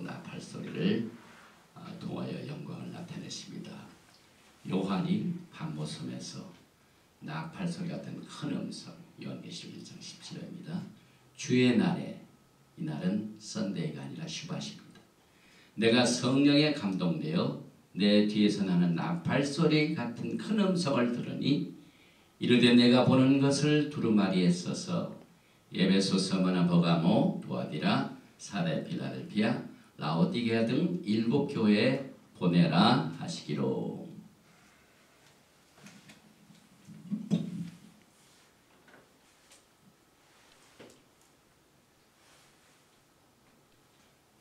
나팔 소리를 통하여 영광을 나타냈습니다. 요한이 반모섬에서 나팔 소리 같은 큰 음성, 요한계시록 1장 17절입니다. 주의 날에, 이 날은 썬데이가 아니라 슈바십니다. 내가 성령에 감동되어 내 뒤에서 나는 나팔 소리 같은 큰 음성을 들으니 이르되 내가 보는 것을 두루마리에 써서 에베소, 스무나, 버가모, 두아디라, 사르데, 필라델피아, 라오디게아 등 7 교회에 보내라 하시기로.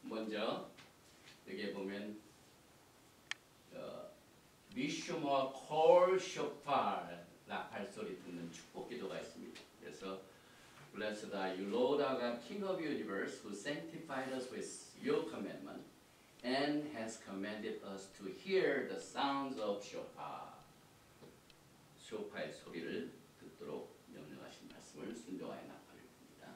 먼저 여기에 보면 미슈모아 콜 쇼파르, 나팔 소리 듣는 축복 기도가 있습니다. 그래서 Blessed are you, Lord our God, King of the universe, who sanctified us with your commandment and has commanded us to hear the sounds of shofar. 쇼파의 소리를 듣도록 명령하신 말씀을 순종하여 나팔을 붑니다.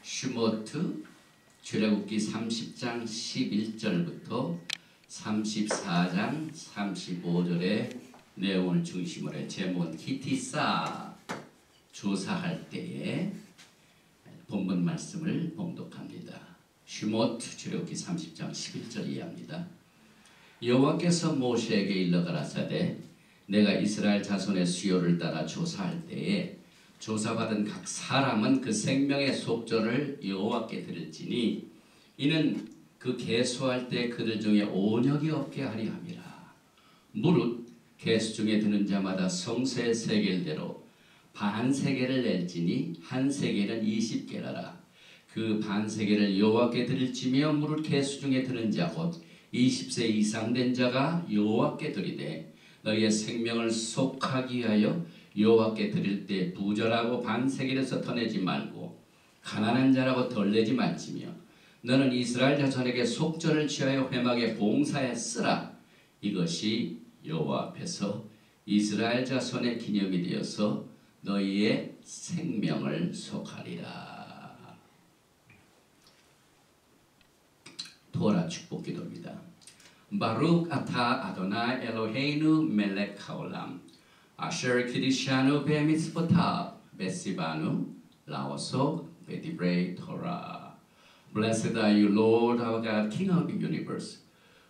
슈모트 출애굽기 30장 11절부터 34장 35절의 내용을 중심으로 해 제목은 기티사, 조사할 때에 본문 말씀을 봉독합니다. 슈모트 출애굽기 30장 11절 이해합니다. 여호와께서 모세에게 일러 가라사대 내가 이스라엘 자손의 수요를 따라 조사할 때에 조사받은 각 사람은 그 생명의 속전을 여호와께 드릴지니 이는 그 계수할 때 그들 중에 온역이 없게 하리 함이라. 무릇 계수 중에 드는 자마다 성소의 세겔대로 반세겔을 낼지니 한 세겔은 20게라라. 그 반세겔을 여호와께 드릴지며 무릇 계수 중에 드는 자 곧 20세 이상 된 자가 여호와께 드리되 너희의 생명을 속하기 위하여 여호와께 드릴 때 부절하고 반세겔에서 터내지 말고 가난한 자라고 덜 내지 말지며 너는 이스라엘 자손에게 속전을 취하여 회막에 봉사에 쓰라. 이것이 여호와 앞에서 이스라엘 자손의 기념이 되어서 너희의 생명을 속하리라. 토라 축복 기도입니다. 바룩 아타 아도나 엘로헤이누 멜렉 하올람 아셔 키디샤누 베미스포타 베시바누 라오소 베디브레이 토라. Blessed are you, Lord our God, King of the universe,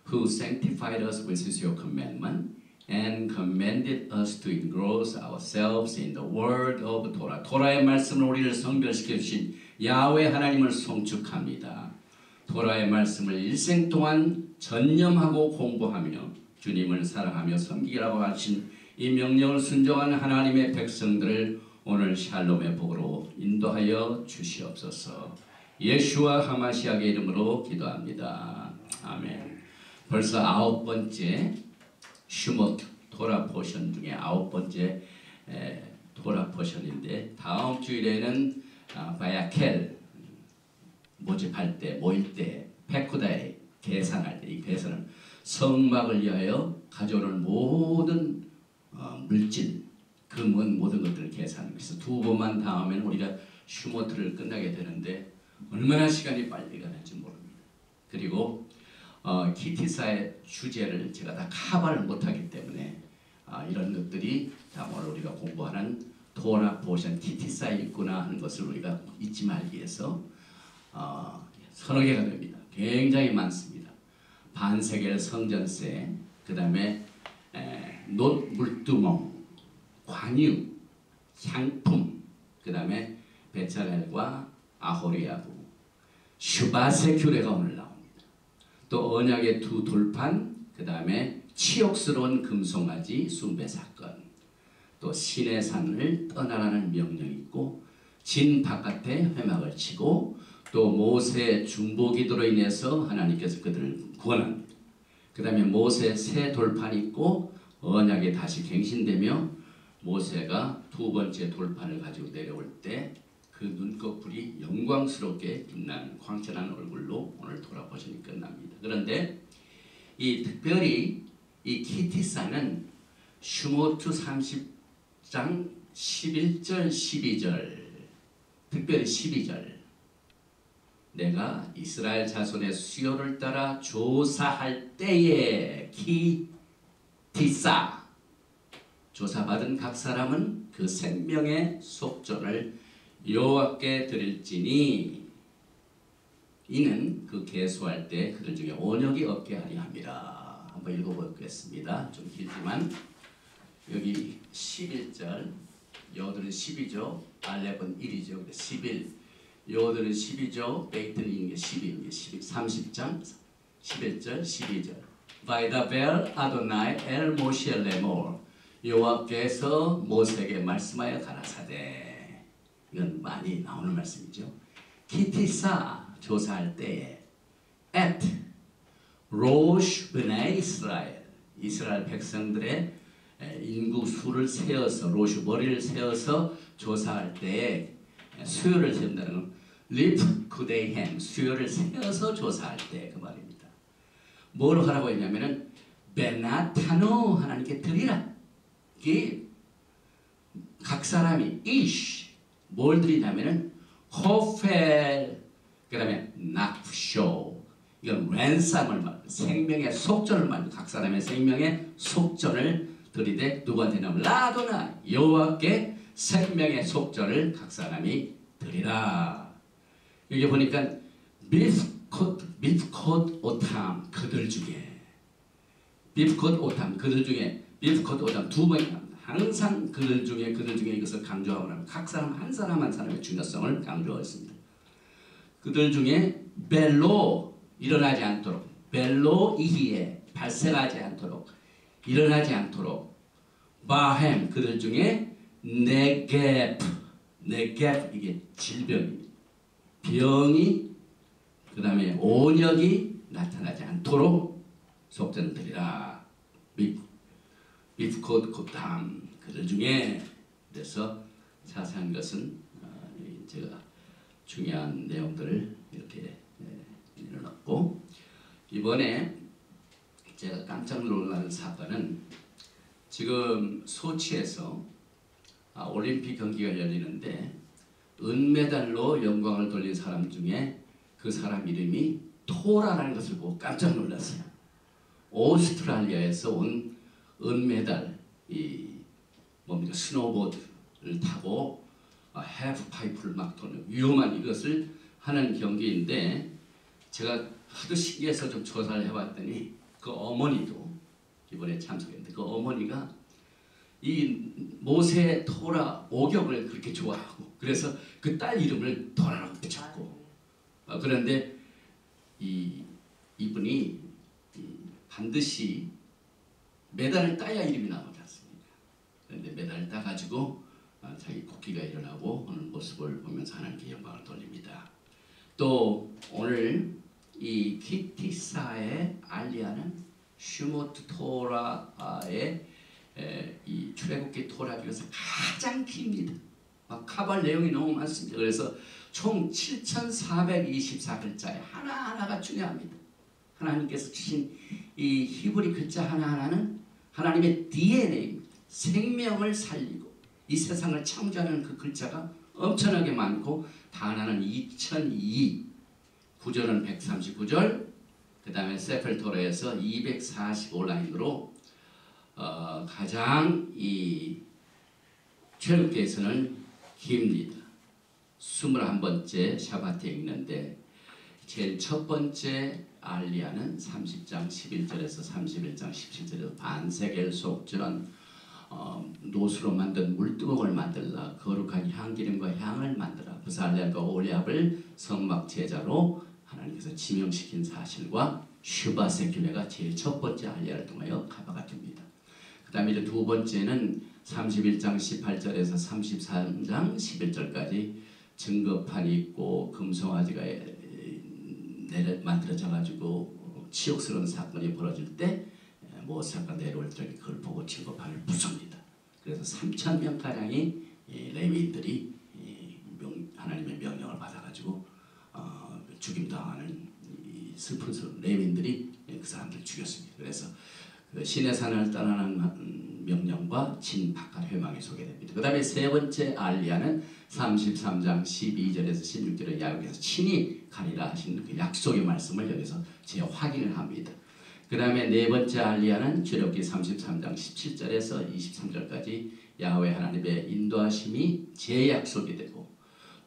who sanctified us with your commandment and commanded us to engross ourselves in the word of Torah. 토라의 말씀을 우리를 성별시켜 주신 야훼 하나님을 송축합니다. 토라의 말씀을 일생 동안 전념하고 공부하며 주님을 사랑하며 섬기라고 하신 이 명령을 순종하는 하나님의 백성들을 오늘 샬롬의 복으로 인도하여 주시옵소서. 예수와 하마시아의 이름으로 기도합니다. 아멘. 벌써 9번째 슈모트 토라 포션 중에 9번째 토라 포션인데 다음 주일에는 바야켈 모집할 때 모일 때 페쿠다이 배설은 성막을 위하여 가져오는 모든 물질, 금은 모든 것들을 계산하는 것이 두 번만 다음에는 우리가 슈모트를 끝나게 되는데 얼마나 시간이 빨리 가는지 모릅니다. 그리고 키티사의 주제를 제가 다 커버를 못하기 때문에 이런 것들이 다 오늘 우리가 공부하는 토라 포션 키티사에 있구나 하는 것을 우리가 잊지 말기 위해서 서너 개가 됩니다. 굉장히 많습니다. 반세겔 성전세, 그 다음에 놋 물두멍, 관유, 향품, 그 다음에 베찰렐과 아호리아부, 슈바세 규례가 오늘 나옵니다. 또 언약의 두 돌판, 그 다음에 치욕스러운 금송아지 숭배 사건, 또 신의 산을 떠나라는 명령이 있고 진 바깥에 회막을 치고 또 모세의 중보기도로 인해서 하나님께서 그들을 구원합니다. 그 다음에 모세 새 돌판이 있고 언약이 다시 갱신되며 모세가 두 번째 돌판을 가지고 내려올 때 그 눈꺼풀이 영광스럽게 빛나는 광채난 얼굴로 오늘 돌아보시니 끝납니다. 그런데 이 특별히 이 키티사는 슈모트 30장 11절 12절, 특별히 12절, 내가 이스라엘 자손의 수요를 따라 조사할 때에 키티사, 조사받은 각 사람은 그 생명의 속전을 여호와께 드릴지니 이는 그 계수할 때 그들 중에 온역이 없게 하리 함이라. 한번 읽어보겠습니다. 좀 길지만 여기 11절, 여호들은 12죠. 알렙은 1이죠. 11, 여호들은 12죠. 베이트는 이게 12, 30장 11절, 12절. 바이다벨 아도나이 엘 모시에 레몰, 여호와께서 모세에게 말씀하여 가라사대. 이건 많이 나오는 말씀이죠. 키티사, 조사할 때에 at 로시 브네 이스라엘, 이스라엘 백성들의 인구 수를 세어서, 로시 머리를 세어서 조사할 때에 수요를 세운다는 건 리프 쿠데이햄, 수요를 세어서 조사할 때 그 말입니다. 뭘 하라고 했냐면은 베나타노, 하나님께 드리라. 이게 각 사람이 이쉬 뭘 드리냐면은 호펠, 그 다음에 낙쇼, 이건 랜sam을 말합니다. 생명의 속전을 말합니다. 각 사람의 생명의 속전을 드리되 누구한테냐면 라도나, 여호와께 생명의 속전을 각 사람이 드리라. 여기 보니까 비프콧 오탐, 그들 중에, 비프콧 오탐, 그들 중에, 비프콧 오탐 두 번입니다. 항상 그들 중에 이것을 강조하고 나면 각 사람 한 사람 한 사람의 중요성을 강조했습니다. 그들 중에 벨로, 일어나지 않도록, 벨로 이히에, 발생하지 않도록, 일어나지 않도록, 바햄, 그들 중에 네겝, 이게 질병입니다. 병이, 그 다음에 온역이 나타나지 않도록 속전을 드리라. 비프콧 고탐, 그들 중에. 그래서 자세한 것은 제가 중요한 내용들을 이렇게 내려놨고, 이번에 제가 깜짝 놀라는 사건은 지금 소치에서 올림픽 경기가 열리는데 은메달로 영광을 돌린 사람 중에 그 사람 이름이 토라라는 것을 보고 깜짝 놀랐어요. 오스트랄리아에서 온 은메달, 이 뭡니까, 스노보드를 타고 해프 파이프를 막 도는 위험한 이것을 하는 경기인데, 제가 하도 신기해서 좀 조사를 해봤더니 그 어머니도 이번에 참석했는데 그 어머니가 이 모세 토라 오경을 그렇게 좋아하고, 그래서 그 딸 이름을 토라라고 붙였고, 그런데 이분이 반드시 메달을 따야 이름이 나오지 않습니까? 그런데 메달을 따가지고 자기 국기가 일어나고 하는 모습을 보면서 하나님께 영광을 돌립니다. 또 오늘 이 키티사의 알리아는 슈모트 토라의 이 출애굽기 토라 중에서 가장 깁니다. 카발 내용이 너무 많습니다. 그래서 총 7,424글자에 하나하나가 중요합니다. 하나님께서 주신 이 히브리 글자 하나하나는 하나님의 DNA, 생명을 살리고 이 세상을 창조하는 그 글자가 엄청나게 많고 단어는 2002, 구절은 139절, 그 다음에 세펠 토라에서 245라인으로 가장 이 출애굽기에서는 깁니다. 21번째 샤바트에 읽는데 제일 첫 번째 알리야는 30장 11절에서 31장 17절에서 반세겔 속전 노수로 만든 물두멍을 만들라 거룩한 향기름과 향을 만들라 부살렘과 올리압을 성막 제자로 하나님께서 지명시킨 사실과 슈바세 규례가 제일 첫 번째 알리야를 통하여 가바가 됩니다. 그 다음에 이제 두 번째는 31장 18절에서 33장 11절까지 증거판이 있고 금송아지가 만들어져 가지고 치욕스러운 사건이 벌어질 때 모세가 내려올 때 그걸 보고 증거판을 부숩니다. 그래서 3,000명 가량이 레위인들이 하나님의 명령을 받아가지고 죽임당하는 슬픈 레위인들이 그 사람들을 죽였습니다. 그래서 그 시내산을 떠나는 명령과 진박한 회망이 소개됩니다. 그 다음에 세 번째 알리야는 33장 12절에서 16절에 야훼께서 친히 가리라 하신 그 약속의 말씀을 여기서 재확인을 합니다. 그 다음에 네 번째 알리야는 출애굽기 33장 17절에서 23절까지 야훼 하나님의 인도하심이 재약속이 되고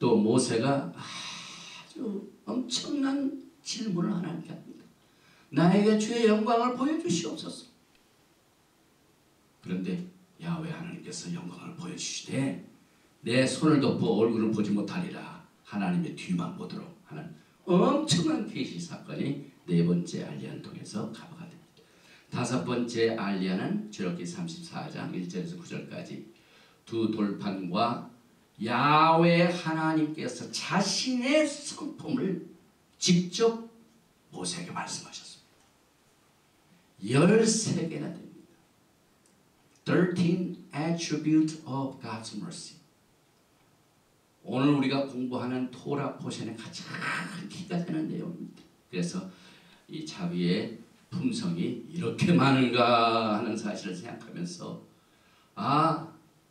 또 모세가 아주 엄청난 질문을 하나님께 합니다. 나에게 주의 영광을 보여주시옵소서. 그런데 야훼 하나님께서 영광을 보여주시되 내 손을 덮어 얼굴을 보지 못하리라. 하나님의 뒤만 보도록 하는 엄청난 계시 사건이 네 번째 알리야를 통해서 가봐가 됩니다. 다섯 번째 알리야는 출애굽기 34장 1절에서 9절까지 두 돌판과 야훼 하나님께서 자신의 성품을 직접 모세에게 말씀하셨습니다. 13개나 됩니다. 13 attributes of God's mercy. 오늘 우리가 공부하는 토라 포션의 가장 키가 되는 내용입니다. 그래서 이 자비의 품성이 이렇게 많은가 하는 사실을 생각하면서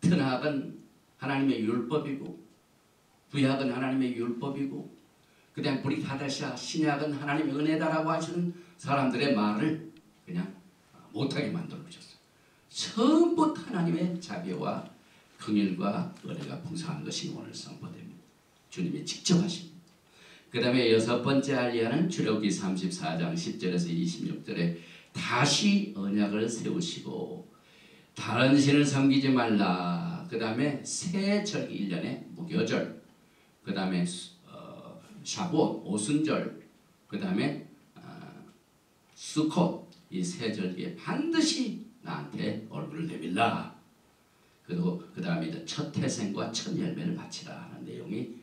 트낙은 하나님의 율법이고 구약은 하나님의 율법이고 그 다음 브릿 하다샤 신약은 하나님의 은혜다라고 하시는 사람들의 말을 그냥 못하게 만들어 주셨어요. 처음부터 하나님의 자비와 긍휼과 은혜가 풍성한 것이 오늘 선포됩니다. 주님이 직접 하십니다. 그 다음에 여섯 번째 알리야는 출애굽기 34장 10절에서 26절에 다시 언약을 세우시고 다른 신을 섬기지 말라. 그 다음에 새 절기 1년에 무교절, 그 다음에 샤봇 오순절, 그 다음에 수콧 이 세 절기에 반드시 나한테 얼굴을 내밀라. 그리고 그 다음에 첫 태생과 첫 열매를 바치라 하는 내용이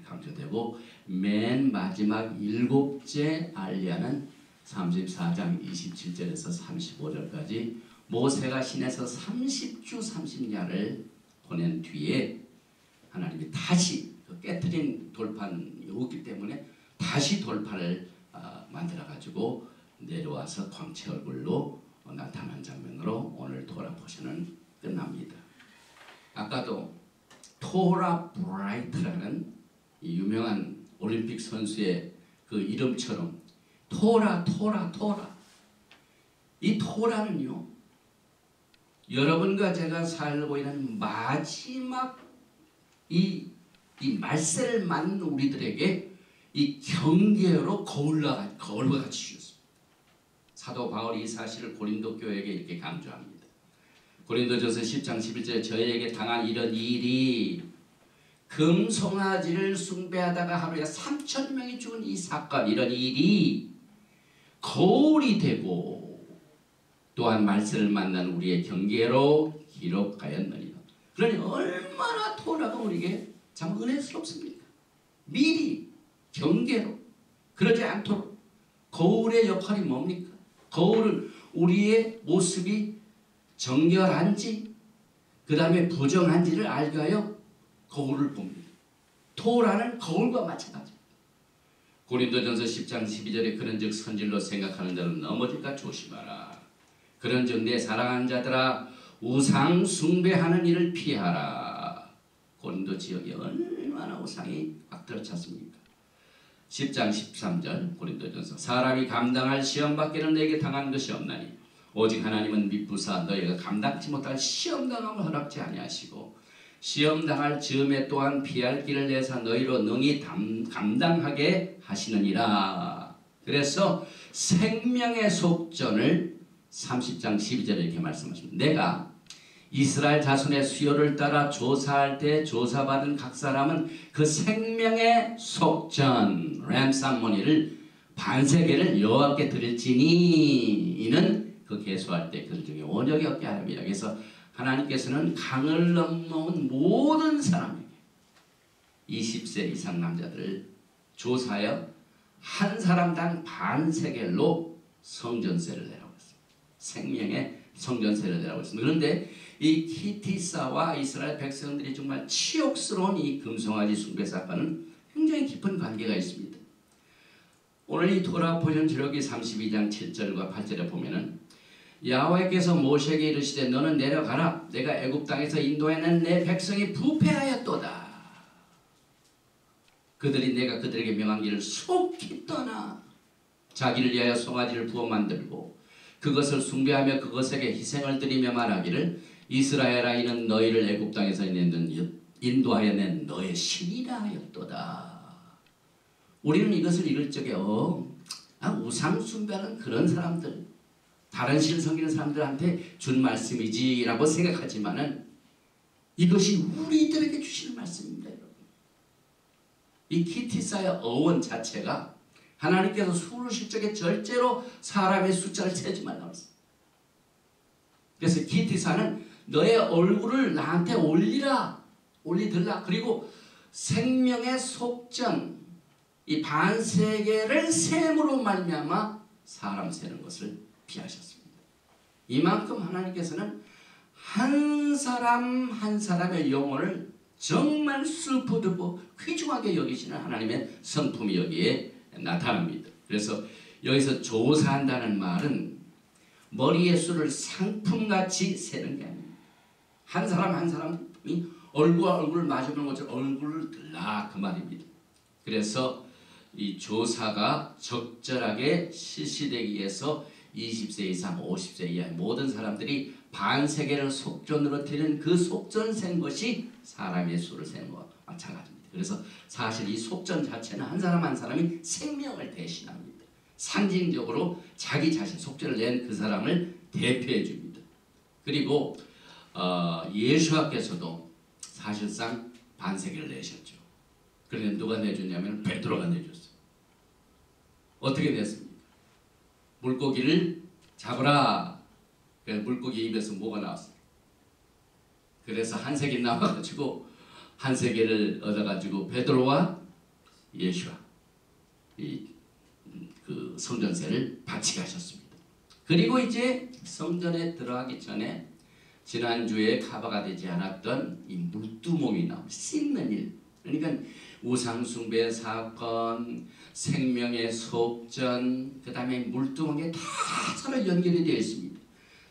강조되고 맨 마지막 일곱째 알리야는 34장 27절에서 35절까지 모세가 신에서 30주 30야를 보낸 뒤에 하나님이 다시 그 깨트린 돌판이 없기 때문에 다시 돌판을 만들어 가지고 내려와서 광채 얼굴로 나타난 장면으로 오늘 토라 포션은 끝납니다. 아까도 토라 브라이트라는 이 유명한 올림픽 선수의 그 이름처럼 토라 이 토라는요 여러분과 제가 살고 있는 마지막 이 말세를 맞는 우리들에게 이 경계로 거울과 같이 주셨습니다. 사도 바울이 이 사실을 고린도 교회에게 이렇게 강조합니다. 고린도전서 10장 11절에 저희에게 당한 이런 일이 금송아지를 숭배하다가 하루에 3,000명이 죽은 이 사건, 이런 일이 거울이 되고 또한 말세를 만난 우리의 경계로 기록하였느니라. 그러니 얼마나 토라가 우리에게 참 은혜스럽습니까? 미리 경계로 그러지 않도록 거울의 역할이 뭡니까? 거울은 우리의 모습이 정결한지 그 다음에 부정한지를 알기 위하여 거울을 봅니다. 토라는 거울과 마찬가지입니다. 고린도전서 10장 12절에 그런즉 선질로 생각하는 자는 넘어질까 조심하라. 그런즉 내 사랑하는 자들아 우상 숭배하는 일을 피하라. 고린도 지역에 얼마나 우상이 꽉 들어찼습니까? 10장 13절 고린도전서 사람이 감당할 시험밖에는 내게 당한 것이 없나니 오직 하나님은 미쁘사 너희가 감당치 못할 시험당함을 허락지 아니하시고 시험당할 즈음에 또한 피할 길을 내사 너희로 능히 감당하게 하시느니라. 그래서 생명의 속전을 30장 12절에 이렇게 말씀하십니다. 내가 이스라엘 자손의 수요를 따라 조사할 때 조사받은 각 사람은 그 생명의 속전 램사모니를 반세계를 여호와께 드릴지니 이는 그 계수할 때 그 중에 원역이 없게 하렵니다. 그래서 하나님께서는 강을 넘어온 모든 사람에게 20세 이상 남자들을 조사하여 한 사람당 반세겔로 성전세를 내라고 했습니다. 생명의 성전세를 내라고 했습니다. 그런데 이 키티사와 이스라엘 백성들이 정말 치욕스러운 이 금송아지 숭배 사건은 굉장히 깊은 관계가 있습니다. 오늘 이 토라 포션 지록이 32장 7절과 8절에 보면은 야훼께서 모세에게 이르시되 너는 내려가라. 내가 애굽 땅에서 인도해낸 내 백성이 부패하였도다. 그들이 내가 그들에게 명한 길을 속히 떠나 자기를 위하여 송아지를 부어 만들고 그것을 숭배하며 그것에게 희생을 드리며 말하기를 이스라엘아 이는 너희를 애굽 땅에서 인도하여 낸 너의 신이라 하였도다. 우리는 이것을 읽을 적에 우상 숭배하는 그런 사람들, 다른 신 섬기는 사람들한테 준 말씀이지라고 생각하지만은 이것이 우리들에게 주시는 말씀입니다, 여러분. 이 키티사의 어원 자체가 하나님께서 수르실 적에 절대로 사람의 숫자를 세지 말라고 했어요. 그래서 키티사는 너의 얼굴을 나한테 올리들라. 그리고 생명의 속전, 이 반세계를 셈으로 말미암아 사람 세는 것을 피하셨습니다. 이만큼 하나님께서는 한 사람 한 사람의 영혼을 정말 슬프고 귀중하게 여기시는 하나님의 성품이 여기에 나타납니다. 그래서 여기서 조사한다는 말은 머리의 수를 상품같이 세는 게 아닙니다. 한 사람 한 사람이 얼굴과 얼굴을 마주보는 것처럼 얼굴을 들라 그 말입니다. 그래서 이 조사가 적절하게 실시되기 위해서 20세 이상 50세 이하의 모든 사람들이 반세계를 속전으로 드리는 그 속전 센 것이 사람의 수를 세는 것과 마찬가지입니다. 그래서 사실 이 속전 자체는 한 사람 한 사람이 생명을 대신합니다. 상징적으로 자기 자신 속전을 낸 그 사람을 대표해 줍니다. 그리고 예수께서도 사실상 반세계를 내셨죠. 그런데 누가 내줬냐면 베드로가 내줬어요. 어떻게 됐습니까? 물고기를 잡으라. 그래서 물고기 입에서 뭐가 나왔어요? 그래서 한 세계 나와가지고 한 세계를 얻어가지고 베드로와 예수와 그 성전세를 바치게 하셨습니다. 그리고 이제 성전에 들어가기 전에 지난주에 커버가 되지 않았던 이 물두멍이 나옵니다. 씻는 일. 그러니까 우상숭배 사건, 생명의 속전, 그 다음에 물두멍에 다 서로 연결이 되어 있습니다.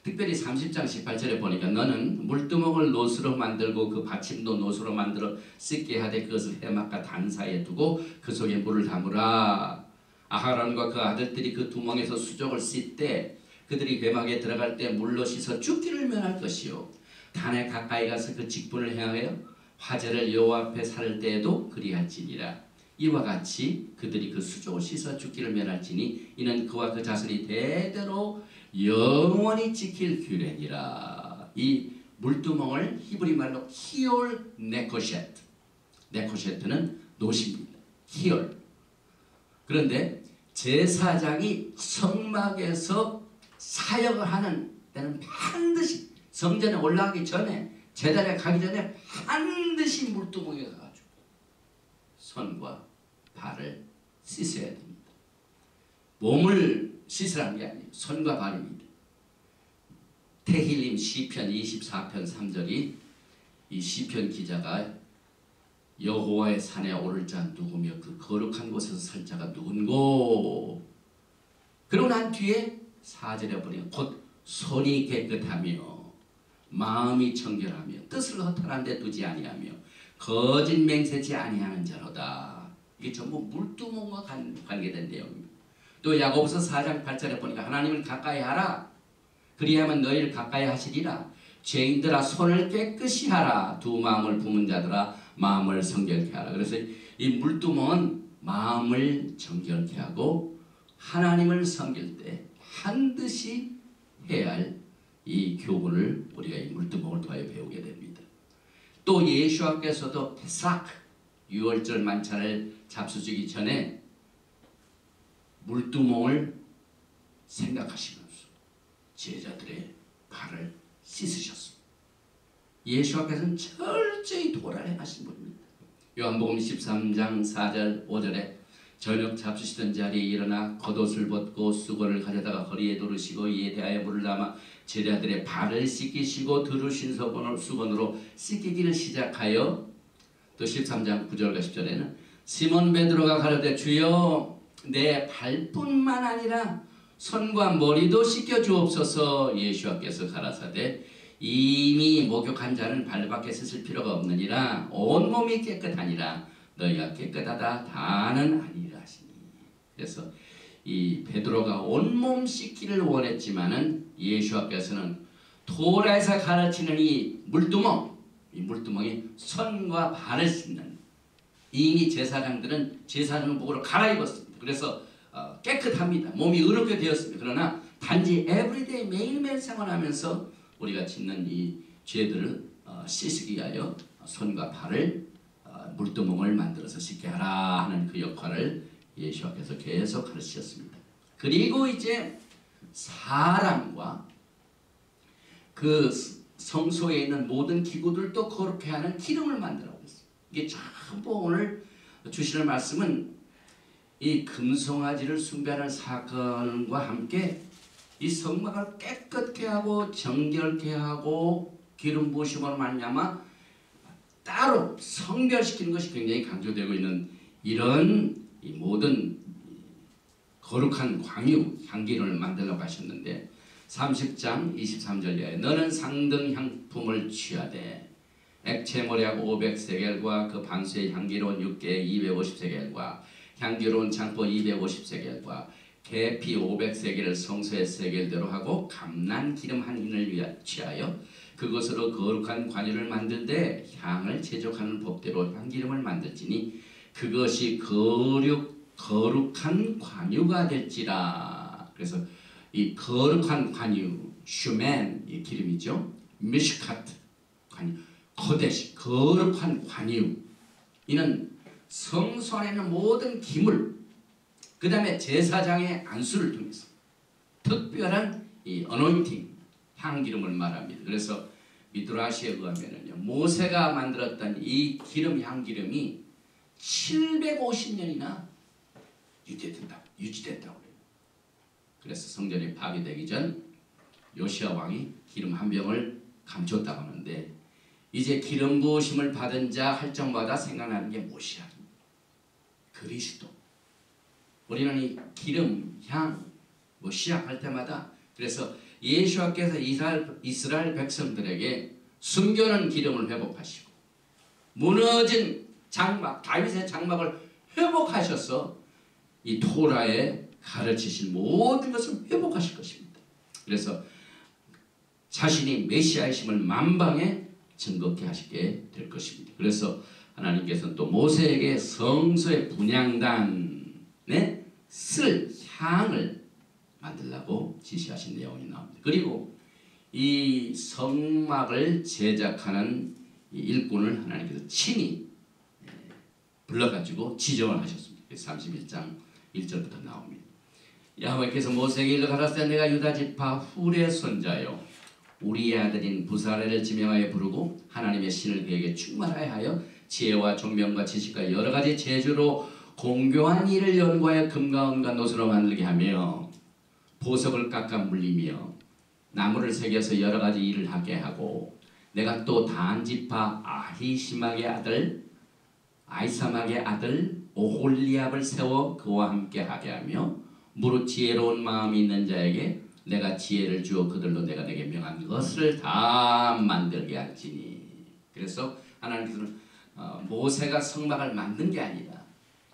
특별히 30장 18절에 보니까 너는 물두멍을 노수로 만들고 그 받침도 노수로 만들어 씻게 하되 그것을 해막과 단 사이에 두고 그 속에 물을 담으라. 아하론과 그 아들들이 그 두멍에서 수족을 씻되 그들이 회막에 들어갈 때 물로 씻어 죽기를 면할 것이요 단에 가까이 가서 그 직분을 행하여 화제를 여호와 앞에 살을 때에도 그리할지니라. 이와 같이 그들이 그 수족을 씻어 죽기를 면할지니 이는 그와 그 자손이 대대로 영원히 지킬 규례니라. 이 물두멍을 히브리 말로 히올 네코셰트, 네코셰트는 노시입니다. 히올. 그런데 제사장이 성막에서 사역을 하는 때는 반드시 성전에 올라가기 전에 제단에 가기 전에 반드시 물두멍에 가가지고 손과 발을 씻어야 됩니다. 몸을 씻으라는 게 아니에요. 손과 발입니다. 테힐림 시편 24편 3절이 이 시편 기자가 여호와의 산에 오를 자 누구며 그 거룩한 곳에서 설 자가 누군고. 그러고 난 뒤에 4절에 보니 곧 손이 깨끗하며 마음이 청결하며 뜻을 허탄한 데 두지 아니하며 거짓 맹세치 아니하는 자로다. 이게 전부 물두멍과 관계된 내용입니다. 또 야고보서 4장 8절에 보니까 하나님을 가까이 하라. 그리하면 너희를 가까이 하시리라. 죄인들아 손을 깨끗이 하라. 두 마음을 품은 자들아 마음을 정결케 하라. 그래서 이 물두멍은 마음을 정결케 하고 하나님을 섬길 때 반드시 해야 할 이 교훈을 우리가 이 물두멍을 통하여 배우게 됩니다. 또 예수께서도 페삭 유월절 만찬을 잡수시기 전에 물두멍을 생각하시면서 제자들의 발을 씻으셨습니다. 예수께서는 철저히 도를 행하신 분입니다. 요한복음 13장 4절 5절에 저녁 잡수시던 자리에 일어나 겉옷을 벗고 수건을 가져다가 허리에 두르시고 이에 대하여 물을 담아 제자들의 발을 씻기시고 두르신 수건으로 씻기기를 시작하여 또 13장 9절과 10절에는 시몬 베드로가 가로되 주여 내 발뿐만 아니라 손과 머리도 씻겨 주옵소서. 예수께서 가라사대 이미 목욕한 자는 발밖에 씻을 필요가 없느니라 온몸이 깨끗하니라 너희가 깨끗하다 다는 아니라 하시니. 그래서 이 베드로가 온몸 씻기를 원했지만은 예수께서는 토라에서 가르치는 이 물두멍이 손과 발을 씻는, 이미 제사장들은 제사장복으로 갈아입었습니다. 그래서 깨끗합니다. 몸이 의롭게 되었습니다. 그러나 단지 에브리데이 매일매일 생활하면서 우리가 짓는 이 죄들을 씻기 위하여 손과 발을 물두멍을 만들어서 씻게 하라 하는 그 역할을 예수께서 계속 가르치셨습니다. 그리고 이제 사람과 그 성소에 있는 모든 기구들도 거룩해 하는 기름을 만들라고 했어요. 이게 전부 오늘 주시는 말씀은 이 금송아지를 숭배하는 사건과 함께 이 성막을 깨끗게 하고 정결케 하고 기름 부으심으로 말미암아 따로 성별시키는 것이 굉장히 강조되고 있는 이런 이 모든 거룩한 광유 향기를 만들라고 하셨는데 30장 23절에 너는 상등 향품을 취하되 액체 모략 500세겔과 그 반수의 향기로운 육개 250세겔과 향기로운 창포 250세겔과 계피 500세겔을 성소의 세겔대로 하고 감난 기름 한 흰을 취하여 그것으로 거룩한 관유를 만들되 향을 제족하는 법대로 향기름을 만들지니 그것이 거룩한 관유가 될지라. 그래서 이 거룩한 관유, 슈멘 이 기름이죠. 미시카트 관유, 거대시 거룩한 관유. 이는 성소 안에 있는 모든 기물, 그 다음에 제사장의 안수를 통해서 특별한 이 어노인팅 향기름을 말합니다. 그래서 미드라시에 의하면은요, 모세가 만들었던 이 기름 향기름이 750년이나 유지됐다고 해요. 그래서 성전이 파괴되기 전 요시야 왕이 기름 한 병을 감췄다고 하는데 이제 기름 부으심을 받은 자 할 적마다 생각나는 게 무엇이야? 그리스도. 우리는 이 기름, 향, 시작할 때마다 그래서 예수께서 이스라엘 백성들에게 숨겨놓은 기름을 회복하시고 무너진 장막, 다윗의 장막을 회복하셔서 이 토라에 가르치신 모든 것을 회복하실 것입니다. 그래서 자신이 메시아이심을 만방에 증거케 하시게 될 것입니다. 그래서 하나님께서는 또 모세에게 성소의 분향단에 쓸 향을 만들라고 지시하신 내용이 나옵니다. 그리고 이 성막을 제작하는 이 일꾼을 하나님께서 친히 불러가지고 지정을 하셨습니다. 31장 1절부터 나옵니다. 야훼께서 모세에게 일러 가라사대 내가 유다 지파 훌의 손자요 우리의 아들인 부사레를 지명하여 부르고 하나님의 신을 그에게 충만하여 하여 지혜와 총명과 지식과 여러 가지 재주로 공교한 일을 연구하여 금과 은과 노수로 만들게 하며 보석을 깎아 물리며 나무를 새겨서 여러 가지 일을 하게 하고 내가 또 단 지파 아히시막의 아들 아이사막의 아들 오홀리압을 세워 그와 함께 하게 하며 무릇 지혜로운 마음이 있는 자에게 내가 지혜를 주어 그들로 내가 내게 명한 것을 다 만들게 할지니. 그래서 하나님께서는 모세가 성막을 만든 게 아니라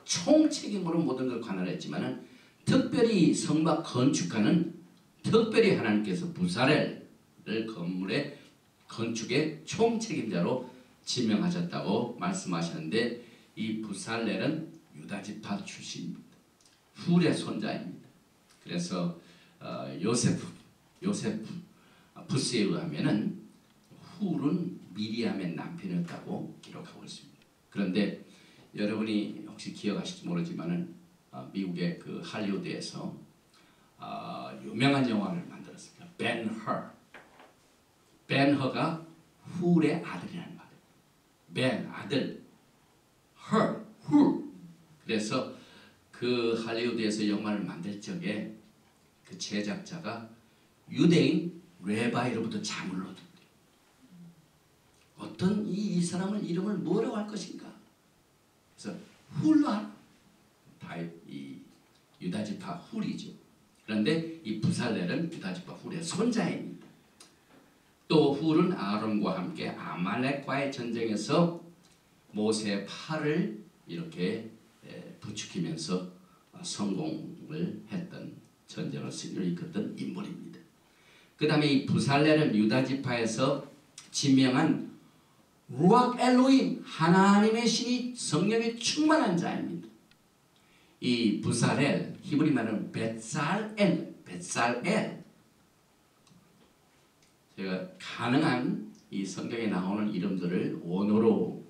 총책임으로 모든 걸 관할했지만은 특별히 성막 건축가는 특별히 하나님께서 부살렐을 건물의 건축의 총책임자로 지명하셨다고 말씀하셨는데, 이 부살렐은 유다지파 출신입니다. 훌의 손자입니다. 그래서 요세푸스에 의하면은 훌은 미리암의 남편이었다고 기록하고 있습니다. 그런데 여러분이 혹시 기억하실지 모르지만은 미국의 그 할리우드에서 유명한 영화를 만들었습니다. 벤허가 훌의 아들이라는 말이에요. 벤 아들, 훌. 그래서 그 할리우드에서 영화를 만들 적에 그 제작자가 유대인 레바이로부터 자문을 얻었대요. 어떤 이 사람을 이름을 뭐라고 할 것인가? 그래서 훌라 이 유다지파 훌이죠. 그런데 이 부살렐은 유다지파 훌의 손자입니다. 또 훌은 아론과 함께 아말렉과의 전쟁에서 모세의 팔을 이렇게 부추기면서 성공을 했던 전쟁을 승리를 이끌었던 인물입니다. 그 다음에 이 부살렐은 유다지파에서 지명한 루악 엘로힘, 하나님의 신이 성령에 충만한 자입니다. 이 부살렐, 히브리 말은 벳살엘. 제가 가능한 이 성경에 나오는 이름들을 원어로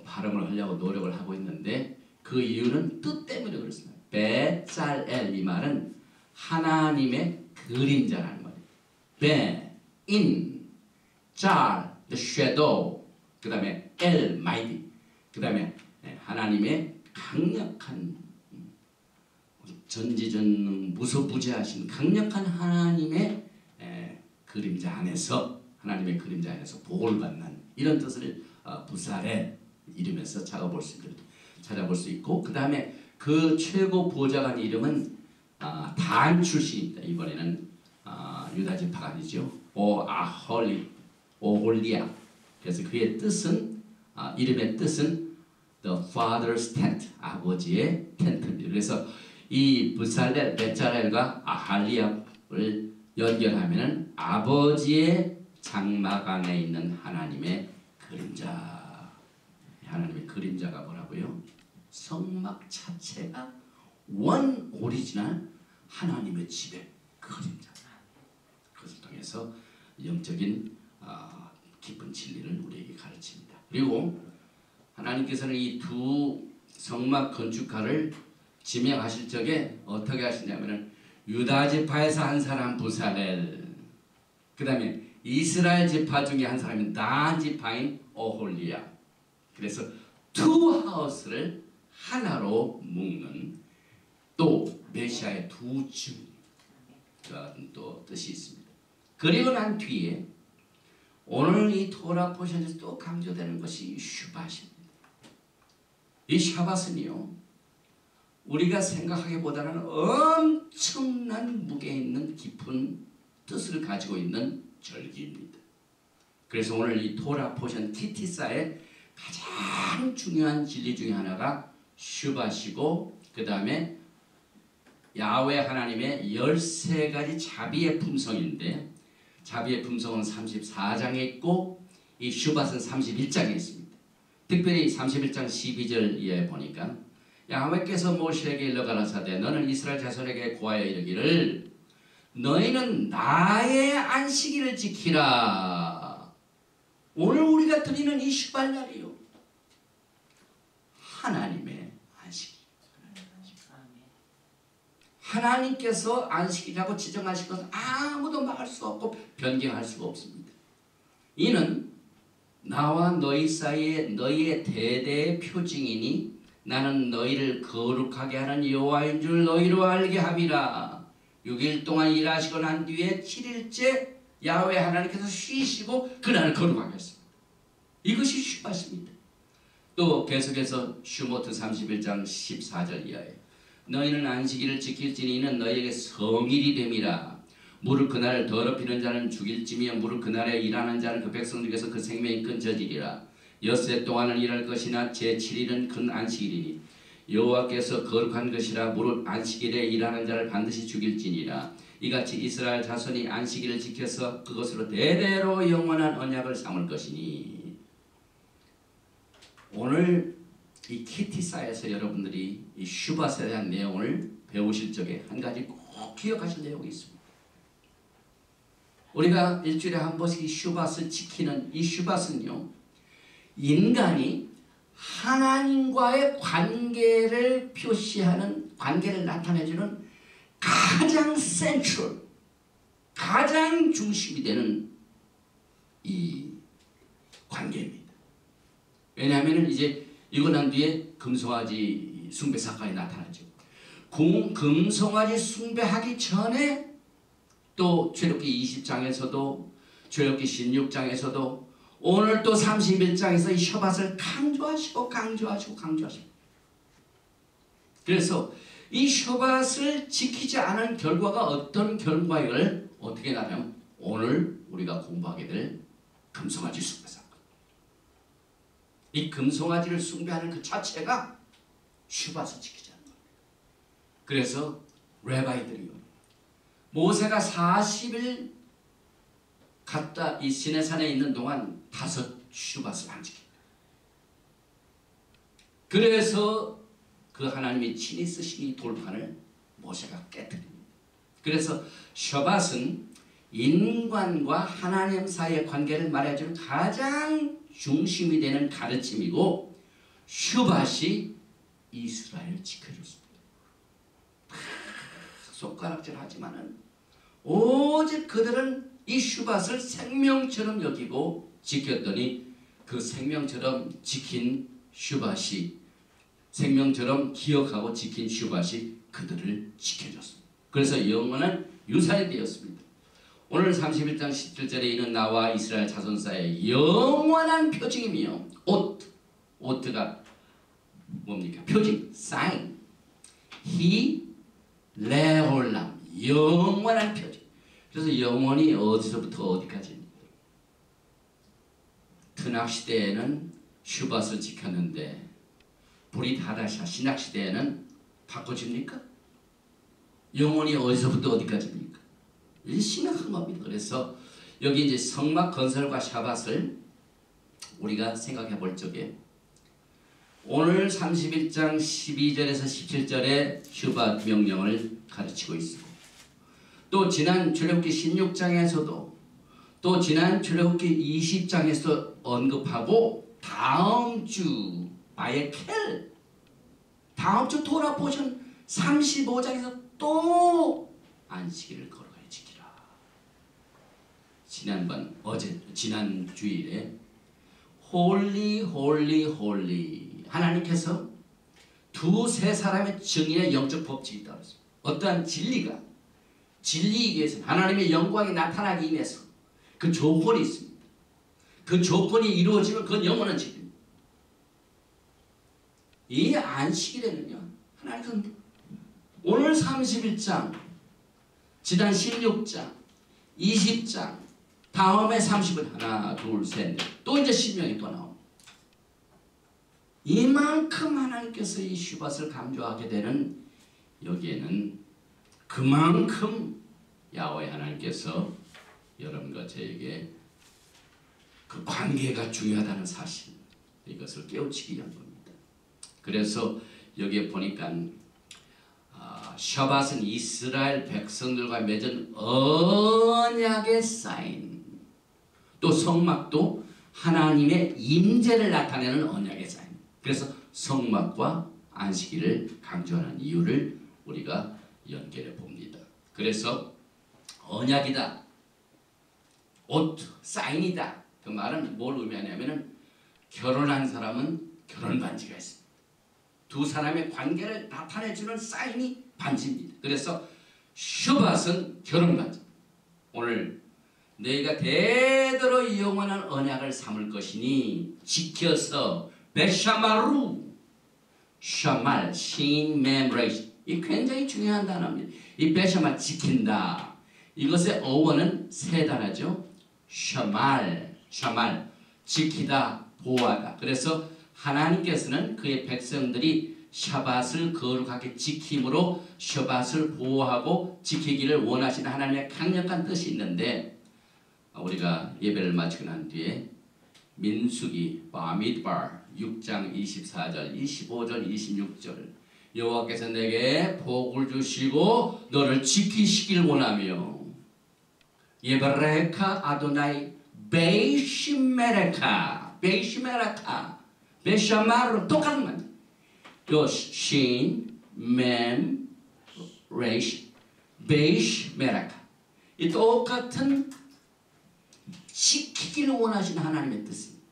발음을 하려고 노력을 하고 있는데, 그 이유는 뜻 때문에 그렇습니다. 벳살엘, 이 말은 하나님의 그림자라는 말이에요. 베, 인, 잘, the shadow, 그 다음에 엘, mighty, 그 다음에 하나님의 강력한, 전지전능 무소부재하신 강력한 하나님의 그림자 안에서, 하나님의 그림자 안에서 복을 받는 이런 뜻을 부살렐 이름에서 찾아볼 수 있고, 그 다음에 그 최고 보좌관 이름은 단 출신입니다. 이번에는 유다지파가 아니죠. 오홀리아. 그래서 그의 뜻은, 이름의 뜻은 the father's tent, 아버지의 텐트입니다. 그래서 이 부살렐, 벳살렐과 아할리압을 연결하면은 아버지의 장막 안에 있는 하나님의 그림자. 하나님의 그림자가 뭐라고요? 성막 자체가 원 오리지널 하나님의 집의 그림자. 그것을 통해서 영적인 깊은 진리를 우리에게 가르칩니다. 그리고 하나님께서는 이 두 성막 건축가를 지명하실 적에 어떻게 하시냐면은 유다 지파에서 한 사람 부살렐, 그 다음에 이스라엘 지파 중에 한 사람인 단 지파인 오홀리아. 그래서 투 하우스를 하나로 묶는, 또 메시아의 두 주, 그런 또 뜻이 있습니다. 그리고 난 뒤에 오늘 이 토라 포션에서 또 강조되는 것이 슈밧입니다. 이 샤밧은요, 우리가 생각하기보다는 엄청난 무게 있는 깊은 뜻을 가지고 있는 절기입니다. 그래서 오늘 이 토라 포션 티티사의 가장 중요한 진리 중에 하나가 슈밧이고, 그 다음에 야훼 하나님의 13가지 자비의 품성인데, 자비의 품성은 34장에 있고 이 슈밧은 31장에 있습니다. 특별히 31장 12절에 보니까 야훼께서 모세에게 일러 가라사대 너는 이스라엘 자손에게 고하여 이르기를 너희는 나의 안식일을 지키라. 오늘 우리가 드리는 이 슈밧 날이요, 하나님의 안식일. 하나님께서 안식이라고 지정하신 것은 아무도 막을 수 없고 변경할 수가 없습니다. 이는 나와 너희 사이에 너희의 대대의 표징이니 나는 너희를 거룩하게 하는 여호와인 줄 너희로 알게 함이라. 6일 동안 일하시고 난 뒤에 7일째 야훼 하나님께서 쉬시고 그날을 거룩하게 했습니다. 이것이 슈밧입니다. 또 계속해서 슈모트 31장 14절 이하에 너희는 안식일을 지킬지니 이는 너희에게 성일이 됨이라. 무릇 그날을 더럽히는 자는 죽일지며 무릇 그날에 일하는 자는 그 백성 중에서 그 생명이 끊어지리라. 엿새 동안은 일할 것이나 제7일은 큰 안식일이니 여호와께서 거룩한 것이라. 무릇 안식일에 일하는 자를 반드시 죽일지니라. 이같이 이스라엘 자손이 안식일을 지켜서 그것으로 대대로 영원한 언약을 삼을 것이니. 오늘 이 키티사에서 여러분들이 이 슈밧에 대한 내용을 배우실 적에 한 가지 꼭 기억하실 내용이 있습니다. 우리가 일주일에 한 번씩 이 슈밧을 지키는 이 슈밧은요, 인간이 하나님과의 관계를 표시하는, 관계를 나타내주는 가장 센트럴, 가장 중심이 되는 이 관계입니다. 왜냐하면 이제 이거 난 뒤에 금송아지 숭배 사건이 나타나죠. 금송아지 숭배하기 전에 또 출애굽기 20장에서도 출애굽기 16장에서도 오늘 또 31장에서 이 슈밧을 강조하시고 그래서 이 슈밧을 지키지 않은 결과가 어떤 결과를 어떻게 나면 오늘 우리가 공부하게 될 금송아지 숭배 사건. 이 금송아지를 숭배하는 그 자체가 슈밧을 지키지 않는 겁니다. 그래서 레바이들이요, 모세가 40일 갔다 이 시내산에 있는 동안 5 슈밧을 안 지킵니다. 그래서 그 하나님이 친히 쓰신 이 돌판을 모세가 깨뜨립니다. 그래서 슈밧은 인간과 하나님 사이의 관계를 말해주는 가장 중심이 되는 가르침이고, 슈밧이 이스라엘을 지켜줬습니다. 손가락질 하지만은 오직 그들은 이 슈밧을 생명처럼 여기고 지켰더니 그 생명처럼 지킨 슈밧이, 생명처럼 기억하고 지킨 슈밧이 그들을 지켜줬습니다. 그래서 영원한 유산이 되었습니다. 오늘 31장 17절에 있는 나와 이스라엘 자손 사이의 영원한 표징이며, 오트가 뭡니까? 표징, 사인. 히 레올람, 영원한 표징. 그래서 영원히 어디서부터 어디까지입니까? 트낙시대에는 슈밧을 지켰는데 브릿 하다샤 신약시대에는 바꿔줍니까? 영원히 어디서부터 어디까지입니까? 이 심각한 겁니다. 그래서 여기 이제 성막 건설과 슈밧을 우리가 생각해 볼 적에 오늘 31장 12절에서 17절에 슈밧 명령을 가르치고 있습니다. 또 지난 출애굽기 16장에서도 또 지난 출애굽기 20장에서 언급하고 다음 주 바에켈, 다음 주 토라 포션 35장에서 또 안식일을 거룩하게 지키라. 지난 주일에 홀리 하나님께서 2-3 사람의 증인의 영적 법칙이 있다고 했습니다. 어떠한 진리이기 위해서 하나님의 영광이 나타나기 위해서 그 조건이 있습니다. 그 조건이 이루어지면 그건 영원한 진리입니다. 이 안식일에는요, 하나님께서 오늘 31장, 지난 16장, 20장, 다음에 30은 하나, 둘, 셋, 또 이제 신명이 또 나옵니다. 이만큼 하나님께서 이 슈밧을 강조하게 되는 여기에는 그만큼 야훼 하나님께서 여러분과 저에게 그 관계가 중요하다는 사실, 이것을 깨우치기 위한 겁니다. 그래서 여기에 보니까 슈밧은 이스라엘 백성들과 맺은 언약의 사인, 또 성막도 하나님의 임재를 나타내는 언약의 사인. 그래서 성막과 안식일을 강조하는 이유를 우리가 연결해 봅니다. 그래서 언약이다, 사인이다, 그 말은 뭘 의미하냐면은 결혼한 사람은 결혼 반지가 있습니다. 2 사람의 관계를 나타내주는 사인이 반지입니다. 그래서 슈밧은 결혼 반지. 오늘 너희가 대대로 영원한 언약을 삼을 것이니 지켜서 베샤마루, 샤말, 신, 맴, 레이시. 이 굉장히 중요한 단어입니다. 이 베샤말 지킨다. 이것의 어원은 세 단어죠. 샤말, 샤말, 지키다, 보호하다. 그래서 하나님께서는 그의 백성들이 샤밧을 거룩하게 지킴으로 샤밧을 보호하고 지키기를 원하시는 하나님의 강력한 뜻이 있는데, 우리가 예배를 마치고 난 뒤에 민수기 바미드바 6장 24절, 25절, 26절 여호와께서 내게 복을 주시고 너를 지키시길 원하며 예베레카 아도나이 베이시메레카 베샤마르 똑같은 말. 요 신, 맴, 레이시, 베이시메레카 이 똑같은 지키기를 원하시는 하나님의 뜻입니다.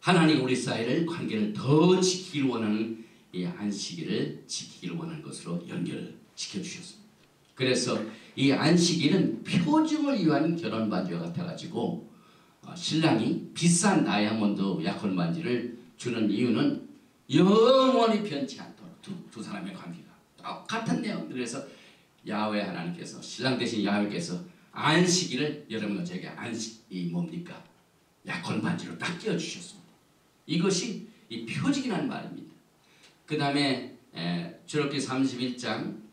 하나님 우리 사이를 관계를 더 지키기를 원하는 이 안식일을 지키기를 원하는 것으로 연결시켜 주셨습니다. 그래서 이 안식일은 표적을 위한 결혼 반지와 같아가지고 신랑이 비싼 다이아몬드 약혼 반지를 주는 이유는 영원히 변치 않도록 두 사람의 관계가 똑같은 내용. 그래서 야훼 하나님께서 신랑 대신 야훼께서 안식일을 여러분과 제게 안식이 뭡니까? 약혼 반지로 딱 끼워 주셨습니다. 이것이 이 표적이라는 말입니다. 그 다음에 출애굽기 31장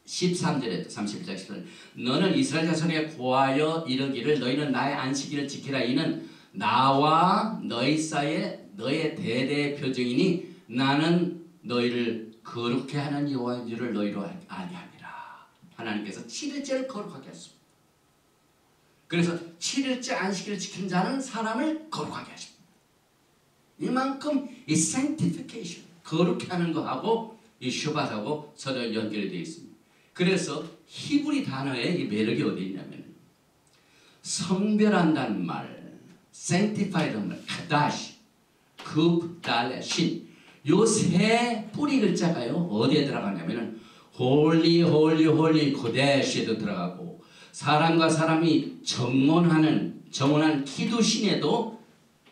13절에 31장 13절 너는 이스라엘 자손에게 고하여 이르기를 너희는 나의 안식일을 지키라. 이는 나와 너희 사이에 너의 대대의 표징이니 나는 너희를 거룩해 하는 여호와인 줄을 너희로 알게 함이라. 하나님께서 7일째를 거룩하게 했습니다. 그래서 7일째 안식일을 지킨 자는 사람을 거룩하게 하십니다. 이만큼 이 sanctification 거룩해 하는 거하고 이 슈밧하고 서로 연결이 되어 있습니다. 그래서 히브리 단어의 이 매력이 어디 있냐면 성별한다는 말, sanctify라는 말, 카다시, 급, 달레, 신 요 세 뿌리 글자가요 어디에 들어가냐면은 홀리 홀리 홀리 코데시에도 들어가고 사람과 사람이 정혼하는 키두신에도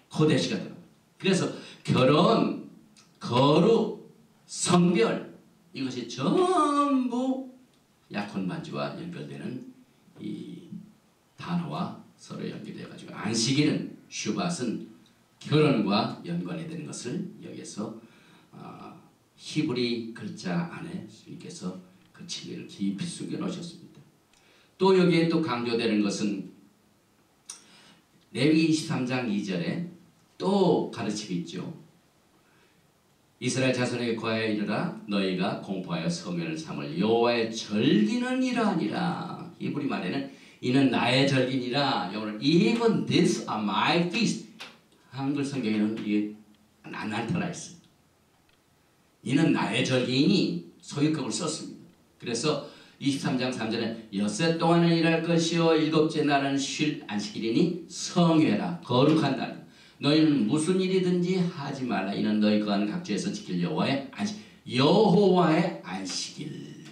코데시가 들어가요. 그래서 결혼, 거룩, 성별 이것이 전부 약혼 반지와 연결되는 이 단어와 서로 연결돼 가지고 안식일은 슈밧은 결혼과 연관이 되는 것을 여기서 히브리 글자 안에 주님께서 그 진리를 깊이 숨겨 놓으셨습니다. 또 여기에 또 강조되는 것은 레위 23장 2절에 또 가르침이 있죠. 이스라엘 자손에게 고하여 이르라 너희가 공포하여 성회를 삼을 여호와의 절기는 이러하니라. 히브리 말에는 이는 나의 절기니라. 영어로 even this are my feast. 한글 성경에는 이게 안 나타나 있습니다. 이는 나의 절기이니 소유격을 썼습니다. 그래서 23장 3절에 엿새 동안은 일할 것이요 일곱째 날은 쉴 안식일이니 성회라 거룩한다. 너희는 무슨 일이든지 하지 말라. 이는 너희 거하는 각지에서 지킬 여호와의 안식일.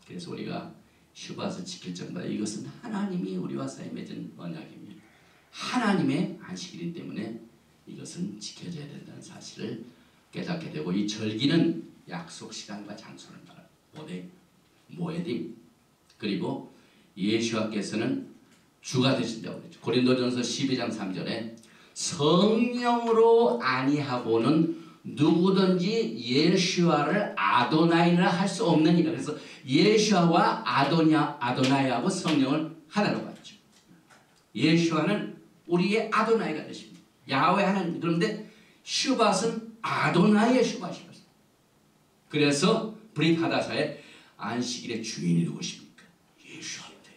그래서 우리가 슈밧을 지킬 정도다. 이것은 하나님이 우리와 사이에 맺은 언약입니다. 하나님의 안식일이기 때문에 이것은 지켜져야 된다는 사실을 깨닫게 되고 이 절기는 약속 시간과 장소를 말합니다. 모에딤 그리고 예수와께서는 주가 되신다고 그랬죠. 고린도전서 12장 3절에 성령으로 아니하고는 누구든지 예수와를 아도나이라 할 수 없느니라. 그래서 예수와 아도나이하고 성령을 하나로 봤죠. 예수와는 우리의 아도나이가 되십니다. 야훼 하나님. 그런데 슈밧은 아도나이의 슈밧이었어요. 그래서 브릿 하다사의 안식일의 주인이 누구십니까? 예수와입니다.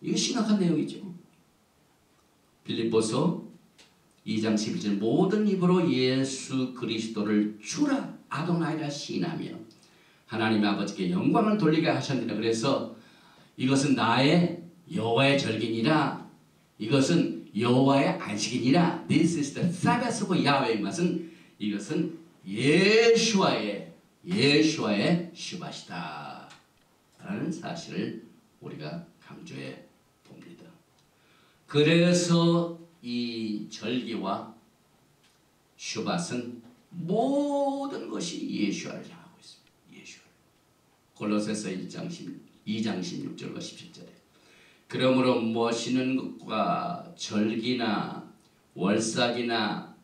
이게 심각한 내용이죠. 빌립보서 2장 11절 모든 입으로 예수 그리스도를 주라 아도나이라 시인하며 하나님 아버지께 영광을 돌리게 하셨느니라. 그래서 이것은 나의 여호와의 절기니라. 이것은 여호와의 안식이니라. This is the Sabbath of Yahweh. 맛은 이것은 예수와의 슈밧이다 라는 사실을 우리가 강조해 봅니다. 그래서 이 절기와 슈밧은 모든 것이 예수와를 향하고 있습니다. 예수와. 골로새서 2장 16절과 17절에 그러므로 모시는 것과 절기나 월삭이나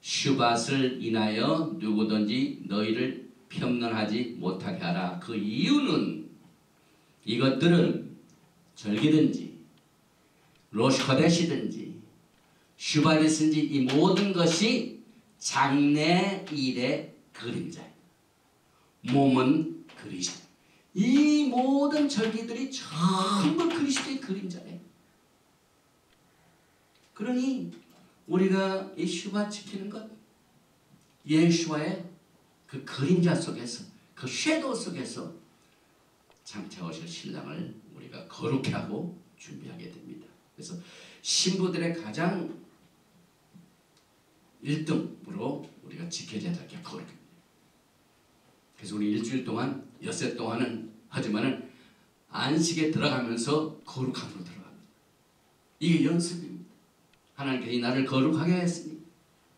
슈밧을 인하여 누구든지 너희를 평론하지 못하게 하라. 그 이유는 이것들은 절기든지 로시코데시든지 슈바리스든지 이 모든 것이 장래일의 그림자예요. 몸은 그리스도. 이 모든 절기들이 전부 그리스도의 그림자예요. 그러니 우리가 이 슈바 지키는 것, 예수와의 그 그림자 속에서, 그 섀도우 속에서 장차오실 신랑을 우리가 거룩해 하고 준비하게 됩니다. 그래서 신부들의 가장 1등으로 우리가 지켜져야 될 게 거룩입니다. 그래서 우리 일주일 동안, 엿새 동안은 하지만은 안식에 들어가면서 거룩함으로 들어갑니다. 이게 연습입니다. 하나님께서 나를 거룩하게 했으니.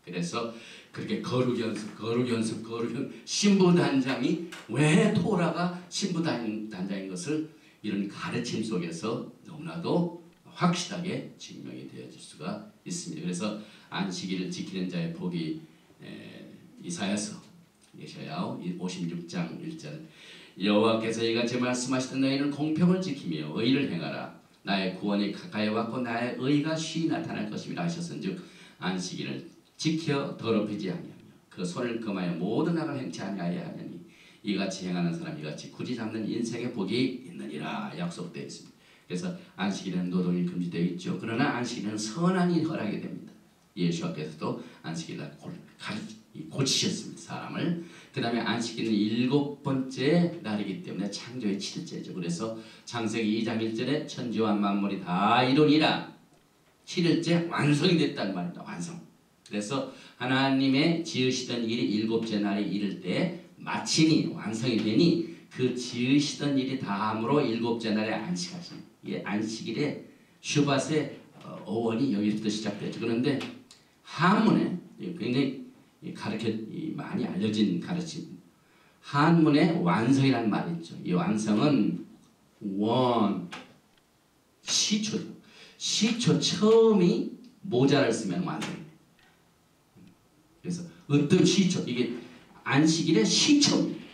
그래서 그렇게 거룩 연습. 신부단장이 왜 토라가 신부단장인 것을 이런 가르침 속에서 너무나도 확실하게 증명이 되어질 수가 있습니다. 그래서 안식일을 지키는 자의 복이 이사야서 56장 1절 여호와께서 이같이 말씀하시던 너희는 공평을 지키며 의를 행하라. 나의 구원이 가까이 왔고 나의 의가 쉬이 나타날 것임이라 하셨은즉 안식일을 지켜 더럽히지 아니하며 그 손을 금하여 모든 악을 행치 아니하여 하느니 이같이 행하는 사람 이같이 굳이 잡는 인생의 복이 있느니라 약속되어 있습니다. 그래서 안식일에는 노동이 금지되어 있죠. 그러나 안식일은 선한이 허락이 됩니다. 예수께서도 안식일날 고치셨습니다. 사람을. 그 다음에 안식일은 7번째 날이기 때문에 창조의 7일째죠. 그래서 창세기 2장 1절에 천지와 만물이 다 이루니라 7일째 완성이 됐다는 말입니다. 완성. 그래서 하나님의 지으시던 일이 7째 날이 이를 때 마치니 완성이 되니 그 지으시던 일이 다함으로 7째 날에 안식하시니 이 안식일에 슈밧의 어원이 여기서부터 시작되죠. 그런데 한문에 굉장히 많이 알려진 가르침 한문에 완성이라는 말이 있죠. 이 완성은 시초죠. 시초 처음이 모자를 쓰면 완성입니다. 그래서 어떤 시초 이게 안식일의 시초입니다.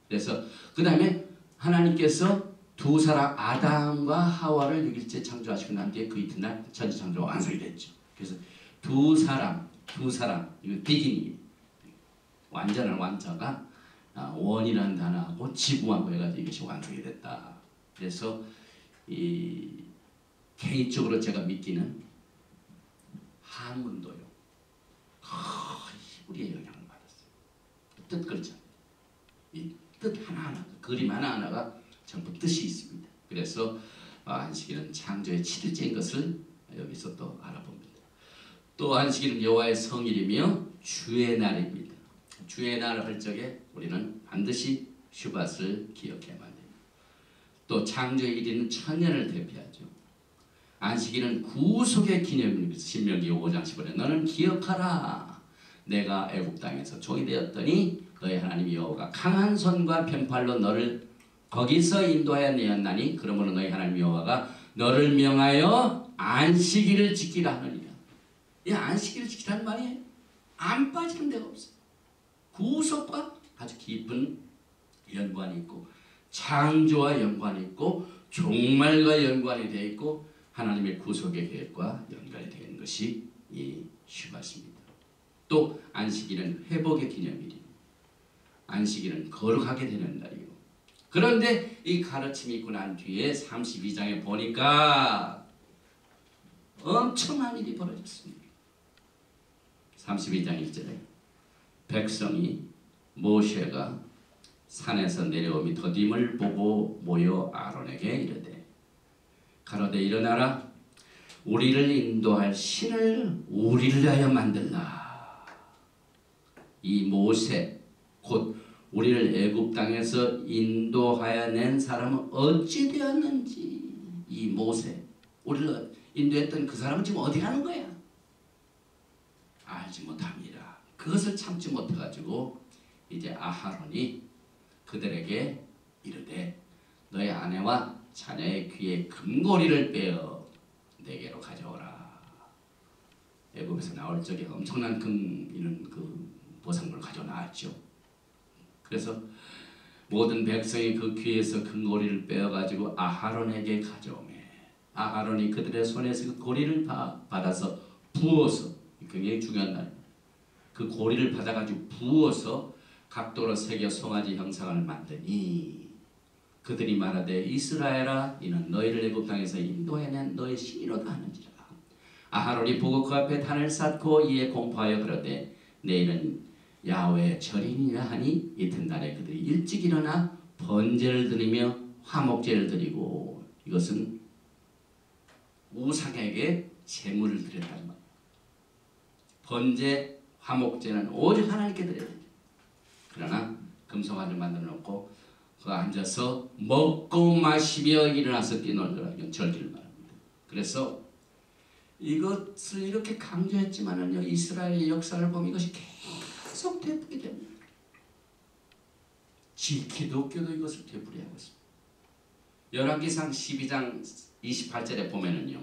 그래서 그 다음에 하나님께서 두 사람 아담과 하와를 6일째 창조하시고 난 뒤에 그 이튿날 천지 창조가 완성이 됐죠. 그래서 두 사람 이거 비기니 완전한 완자가 원이라는 단어하고 지구하고 해가지고 이것이 완성이 됐다. 그래서 이 개인적으로 제가 믿기는 한문도요 우리의 영향을 받았어요. 뜻 글자 이 뜻 하나하나 그림 하나하나가 전부 뜻이 있습니다. 그래서 안식일은 창조의 7일째인 것을 여기서 또 알아봅니다. 또 안식일은 여호와의 성일이며 주의 날입니다. 주의 날을 할 적에 우리는 반드시 슈밧을 기억해야만 됩니다. 또 창조의 1일은 천년을 대표하죠. 안식일은 구속의 기념일입니다. 신명기 5장 15절에 너는 기억하라. 내가 애굽 땅에서 종이 되었더니 너의 하나님 여호와가 강한 손과 편팔로 너를 거기서 인도하여 내었나니 그러므로 너희 하나님 여호와가 너를 명하여 안식일을 지키라 하느니라. 이 안식일을 지키라는 말이 안 빠지는 데가 없어요. 구속과 아주 깊은 연관이 있고 창조와 연관이 있고 종말과 연관이 되어 있고 하나님의 구속의 계획과 연관이 되는 것이 이 슈밧입니다. 또 안식일은 회복의 기념일이고 안식일은 거룩하게 되는 날이고 그런데 이 가르침이 있고 난 뒤에 32장에 보니까 엄청난 일이 벌어졌습니다. 32장 1절에 백성이 모세가 산에서 내려오미 더딤을 보고 모여 아론에게 이르되 가로되 일어나라 우리를 인도할 신을 우리를 위하여 만들라. 이 모세 곧 우리를 애굽 땅에서 인도하여 낸 사람은 어찌 되었는지 이 모세 우리를 인도했던 그 사람은 지금 어디 가는 거야? 알지 못합니다. 그것을 참지 못해가지고 이제 아하론이 그들에게 이르되 너의 아내와 자녀의 귀에 금고리를 빼어 내게로 가져오라. 애굽에서 나올 적에 엄청난 금 이런 그 보상물을 가져 나왔죠. 그래서 모든 백성이 그 귀에서 금고리를 빼어가지고 아하론에게 가져오매 아하론이 그들의 손에서 그 고리를 받아서 부어서, 굉장히 중요한 날, 그 고리를 받아가지고 부어서 각도로 새겨 송아지 형상을 만드니 그들이 말하되 이스라엘아 이는 너희를 애굽 땅에서 인도해낸 너의 신이로다 하는지라. 아하론이 보고 그 앞에 단을 쌓고 이에 공포하여 그러되 내일은 야훼의 절이니라 하니 이튿날에 그들이 일찍 일어나 번제를 드리며 화목제를 드리고, 이것은 우상에게 제물을 드렸단 말이에요. 번제, 화목제는 오직 하나님께 드려야 돼요. 그러나 금송아지를 만들어 놓고 그 앉아서 먹고 마시며 일어나서 뛰놀더라. 이건 절기를 말합니다. 그래서 이것을 이렇게 강조했지만은요, 이스라엘의 역사를 보면 이것이 계속 되풀이 됩니다. 기독교도 이것을 되풀이하고 있습니다. 열왕기상 12장 28절에 보면은요,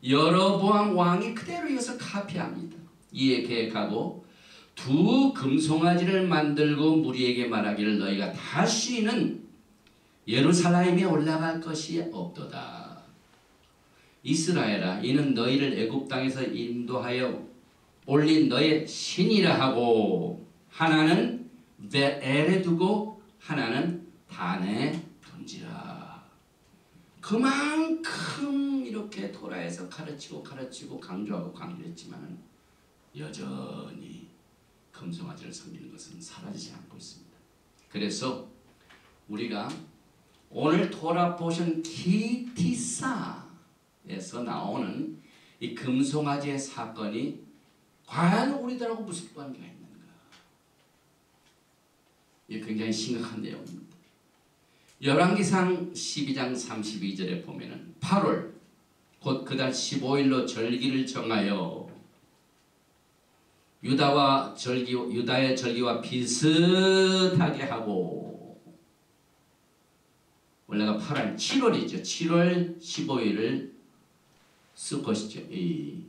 여로보암 왕이 그대로 이것을 카피합니다. 이에 계획하고 두 금송아지를 만들고 무리에게 말하기를 너희가 다시는 예루살렘에 올라갈 것이 없도다. 이스라엘아 이는 너희를 애굽 땅에서 인도하여 올린 너의 신이라 하고 하나는 베엘에 두고 하나는 단에 둔지라. 그만큼 이렇게 토라에서 가르치고 강조하고 강조했지만 여전히 금송아지를 섬기는 것은 사라지지 않고 있습니다. 그래서 우리가 오늘 토라 포션 기티사에서 나오는 이 금송아지의 사건이 과연 우리들하고 무슨 관계가 있는가? 이게 굉장히 심각한 내용입니다. 열왕기상 12장 32절에 보면은 8월 곧 그달 15일로 절기를 정하여 유다의 절기와 비슷하게 하고, 원래가 8월 7월이죠. 7월 15일을 스콧이죠. 이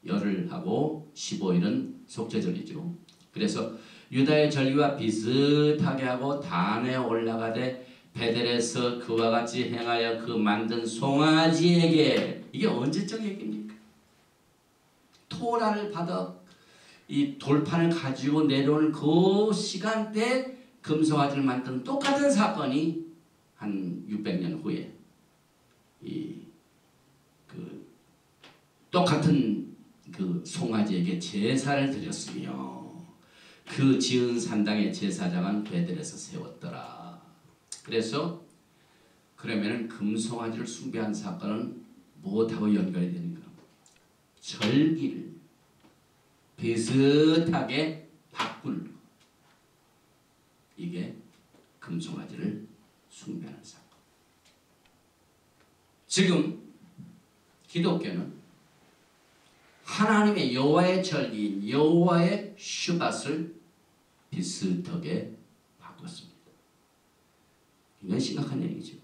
열을 하고 15일은 속죄절이죠. 그래서 유다의 절기와 비슷하게 하고 단에 올라가되 베델에서 그와 같이 행하여 그 만든 송아지에게, 이게 언제적 얘기입니까? 토라를 받아 이 돌판을 가지고 내려오는 그 시간대 금송아지를 만든 똑같은 사건이 한 600년 후에 똑같은 그 송아지에게 제사를 드렸으며 그 지은 산당의 제사장은 베델에서 세웠더라. 그래서 그러면은 금송아지를 숭배한 사건은 무엇하고 연결이 되는가? 절기를 비슷하게 바꾼, 이게 금송아지를 숭배하는 사건. 지금 기독교는 하나님의 여호와의 절기인 여호와의 슈밧을 비슷하게 바꿨습니다. 굉장히 심각한 얘기죠.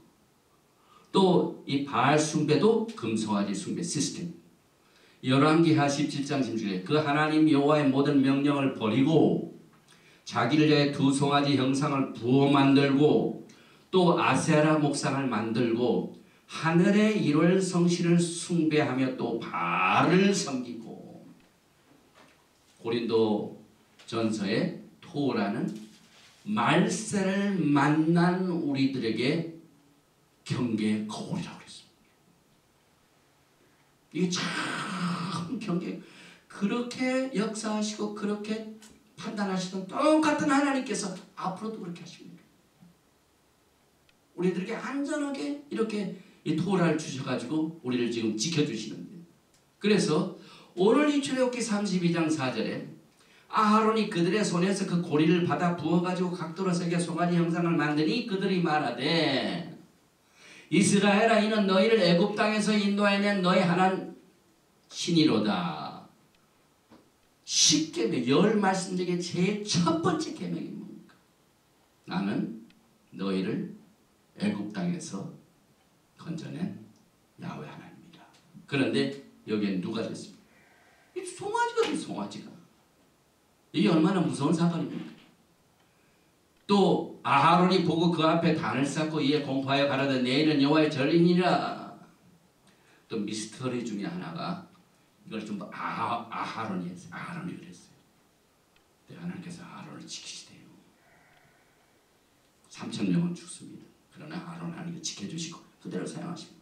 또 이 바알 숭배도 금송아지 숭배 시스템. 열왕기하 17장 16절에 그 하나님 여호와의 모든 명령을 버리고 자기를 위해 두 송아지 형상을 부어 만들고 또 아세라 목상을 만들고 하늘의 일월 성신을 숭배하며 또 바알을 섬기고, 고린도 전서에 토라는 말세를 만난 우리들에게 경계의 거울이라고 그랬습니다. 이게 참 경계, 그렇게 역사하시고 그렇게 판단하시던 똑같은 하나님께서 앞으로도 그렇게 하십니다. 우리들에게 안전하게 이렇게 이 토라를 주셔가지고 우리를 지금 지켜주시는데, 그래서 오늘 이 출애굽기 32장 4절에 아하론이 그들의 손에서 그 고리를 받아 부어가지고 각도로 새겨 송아지 형상을 만드니 그들이 말하되 이스라엘아 이는 너희를 애굽 땅에서 인도해낸 너희 하나님 신이로다. 10계명, 10말씀 중에 제일 첫 번째 계명이 뭡니까? 나는 너희를 애굽 땅에서 건져낸 야훼 하나님이다. 그런데 여기엔 누가 됐습니까? 이 송아지거든요. 송아지가. 이게 얼마나 무서운 사건입니까? 또 아하론이 보고 그 앞에 단을 쌓고 이에 공포하여 가라되 내일은 여호와의 절이니라. 또 미스터리 중에 하나가 이걸 좀 아하론이 했어요. 아하론이 그랬어요. 근데 하나님께서 아하론을 지키시대요. 3,000명은 죽습니다. 그러나 아하론 하나님이 지켜주시고 그대로 사용하십니다.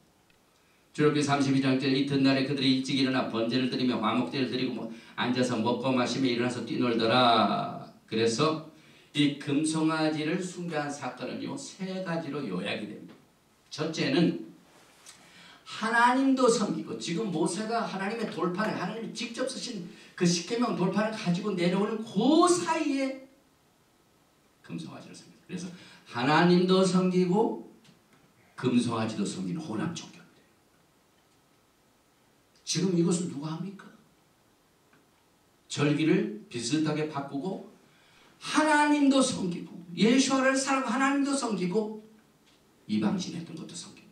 출애굽기 32장째 이튿날에 그들이 일찍 일어나 번제를 드리며 화목제를 드리고 앉아서 먹고 마시며 일어나서 뛰놀더라. 그래서 이 금송아지를 숭배한 사건은요 3가지로 요약이 됩니다. 첫째는 하나님도 섬기고, 지금 모세가 하나님의 돌판을, 하나님이 직접 쓰신 그 십계명 돌판을 가지고 내려오는 그 사이에 금송아지를 섬깁니다. 그래서 하나님도 섬기고 금송아지도 섬기는 혼합 종교입니다. 지금 이것을 누가 합니까? 절기를 비슷하게 바꾸고 하나님도 섬기고 예수와를 사랑하고 하나님도 섬기고 이방신 했던 것도 섬깁니다.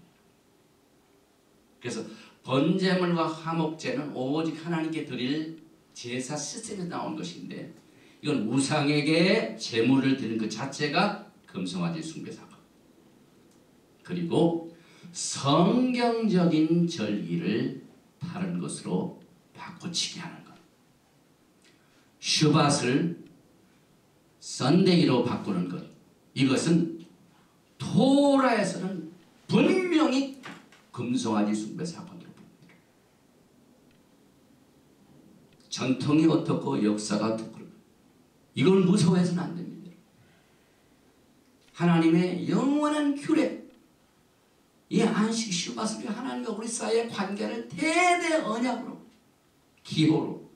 그래서 번제물과 화목제는 오직 하나님께 드릴 제사 시스템에 나온 것인데, 이건 우상에게 제물을 드리는 그 자체가 금송아지 숭배 사건. 그리고 성경적인 절기를 다른 것으로 바꿔치기 하는 것. 슈밧을 썬데이로 바꾸는 것. 이것은 토라에서는 분명히 금송아지 숭배 사건으로 봅니다. 전통이 어떻고 역사가 어떻고 이걸 무서워해서는 안 됩니다. 하나님의 영원한 규례, 이 안식 슈밧을 하나님과 우리 사이의 관계를 대대 언약으로, 기호로,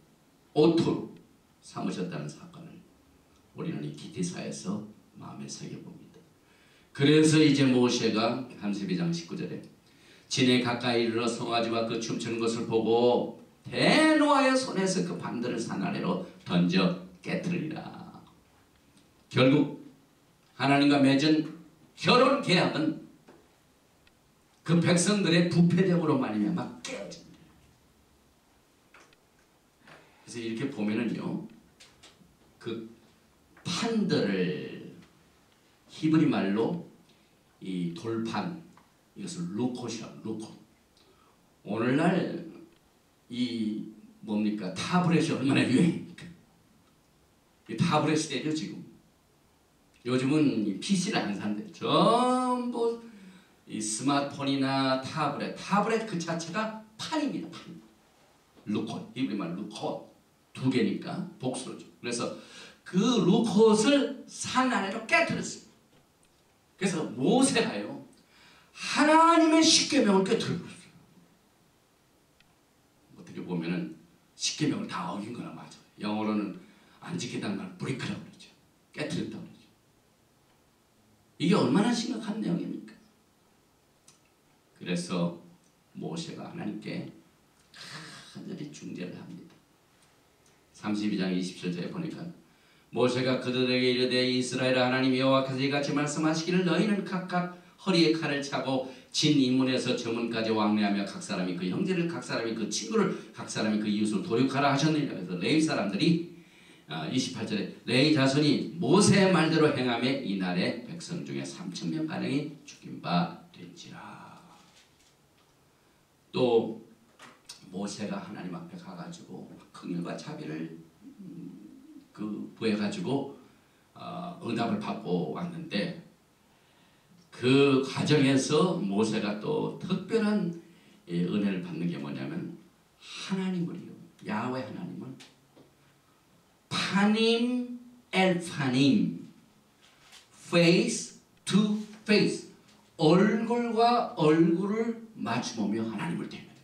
오토로 삼으셨다는 사건을 우리는 이 기티사에서 마음에 새겨봅니다. 그래서 이제 모세가 32장 19절에 진에 가까이 이르러 송아지와 그 춤추는 것을 보고 대노하여 손에서 그 반들을 산 아래로 던져 깨뜨리라. 결국 하나님과 맺은 결혼 계약은 그 백성들의 부패됨으로 말미암아 깨어집니다. 그래서 이렇게 보면은요, 그 판들을 히브리 말로 이 돌판, 이것을 루콧이라고, 루콧. 오늘날 이 뭡니까? 타브렛이 얼마나 유행입니까? 이 타브렛 시대죠 지금. 요즘은 PC를 안 산대. 전부 이 스마트폰이나 타브렛 그 자체가 판입니다. 판. 루콧, 히브리 말 루콧. 2개니까 복수로죠. 그래서 그 루콧을 산 아래로 깨뜨렸습니다. 그래서 모세가요 하나님의 십계명을 깨뜨려버렸어요. 어떻게 보면은 십계명을 다 어긴 거나 맞아요. 영어로는 안 지키다는 말 브레이크라고 그러죠. 깨뜨렸다고 그러죠. 이게 얼마나 심각한 내용입니까? 그래서 모세가 하나님께 간절히 중재를 합니다. 32장 27절에 보니까 모세가 그들에게 이르되 이스라엘 하나님 여호와께서 이같이 말씀하시기를 너희는 각각 허리에 칼을 차고 진 인문에서 저문까지 왕래하며 각 사람이 그 형제를, 각 사람이 그 친구를, 각 사람이 그 이웃을 도륙하라 하셨느니라. 그래서 레위 사람들이 28절에 레위 자손이 모세의 말대로 행하며 이날에 백성 중에 3,000명 가량이 죽인 바 된지라. 또 모세가 하나님 앞에 가가지고 긍휼과 자비를 구해가지고 응답을 받고 왔는데, 그 과정에서 모세가 또 특별한 은혜를 받는 게 뭐냐면 하나님을요, 야훼 하나님을 파님 엘파님, face to face, 얼굴과 얼굴을 마주보며 하나님을 대면했어요.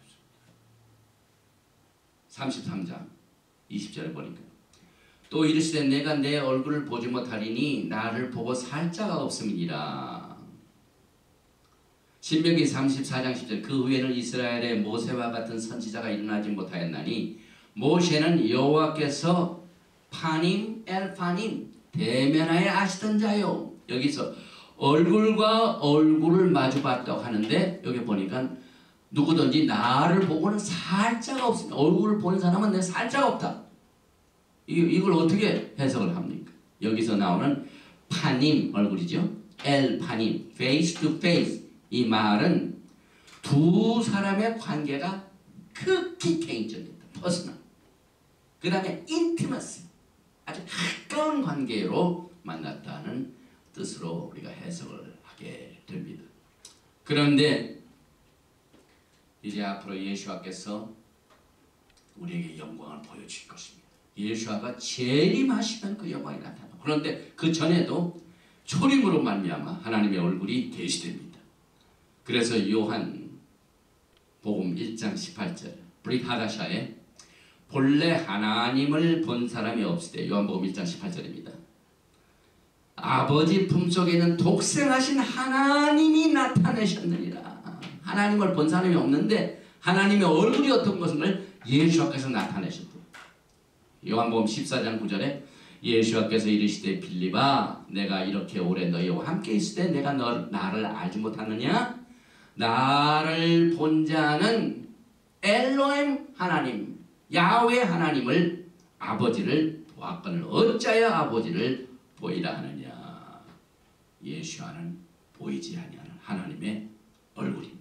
33장 20절에 보니까 또 이르시되 내가 내 얼굴을 보지 못하리니 나를 보고 살자가 없음이니라. 신명기 34장 10절 그 후에는 이스라엘에 모세와 같은 선지자가 일어나지 못하였나니 모세는 여호와께서 파님 엘파님 대면하여 아시던 자요. 여기서 얼굴과 얼굴을 마주봤다고 하는데 여기 보니까 누구든지 나를 보고는 살자가 없습니다. 얼굴을 보는 사람은 내 살자가 없다. 이걸 어떻게 해석을 합니까? 여기서 나오는 파님 얼굴이죠. 엘 파님 face to face 이 말은 두 사람의 관계가 극히 개인적이다. 퍼스널. 그 다음에 intimacy 아주 가까운 관계로 만났다는 뜻으로 우리가 해석을 하게 됩니다. 그런데 이제 앞으로 예수와께서 우리에게 영광을 보여줄 것입니다. 예수와가 재림하시면 그 영광이 나타납니다. 그런데 그 전에도 초림으로 말미암아 하나님의 얼굴이 계시됩니다. 그래서 요한 복음 1장 18절 브릿 하다샤에 본래 하나님을 본 사람이 없으되 요한복음 1장 18절입니다. 아버지 품속에 있는 독생하신 하나님이 나타내셨느니라. 하나님을 본 사람이 없는데 하나님의 얼굴이 어떤 것을 예수께서 나타내셨고 요한복음 14장 9절에 예수께서 이르시되 빌립아 내가 이렇게 오래 너희와 함께 있을 때 내가 나를 알지 못하느냐? 나를 본 자는 엘로임 하나님 야훼 하나님을 아버지를 보았거늘 어찌하여 아버지를 보이라 하느냐. 예수와는 보이지 아니하는 하나님의 얼굴입니다.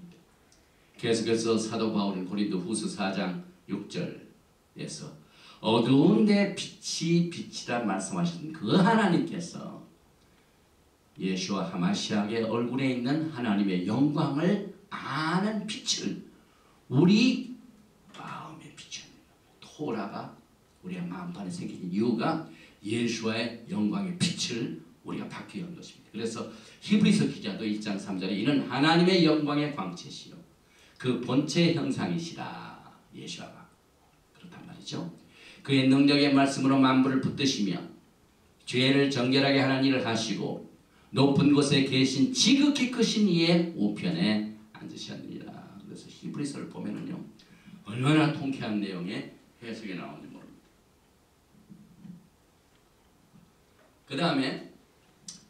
계속해서 사도 바울은 고린도 후서 4장 6절에서 어두운 데 빛이 빛이라 말씀하신 그 하나님께서 예수와 하마시아의 얼굴에 있는 하나님의 영광을 아는 빛을 우리 마음에 비춥니다. 토라가 우리의 마음판에 생긴 이유가 예수와의 영광의 빛을 우리가 받기 위한 것입니다. 그래서 히브리서 기자도 1장 3절에 이는 하나님의 영광의 광채시요 그 본체의 형상이시라. 예수와가 그렇단 말이죠. 그의 능력의 말씀으로 만물을 붙드시며 죄를 정결하게 하는 일을 하시고 높은 곳에 계신 지극히 크신 이의 우편에 앉으셨느니라. 그래서 히브리서를 보면은요 얼마나 통쾌한 내용의 해석이 나오는지 모릅니다. 그 다음에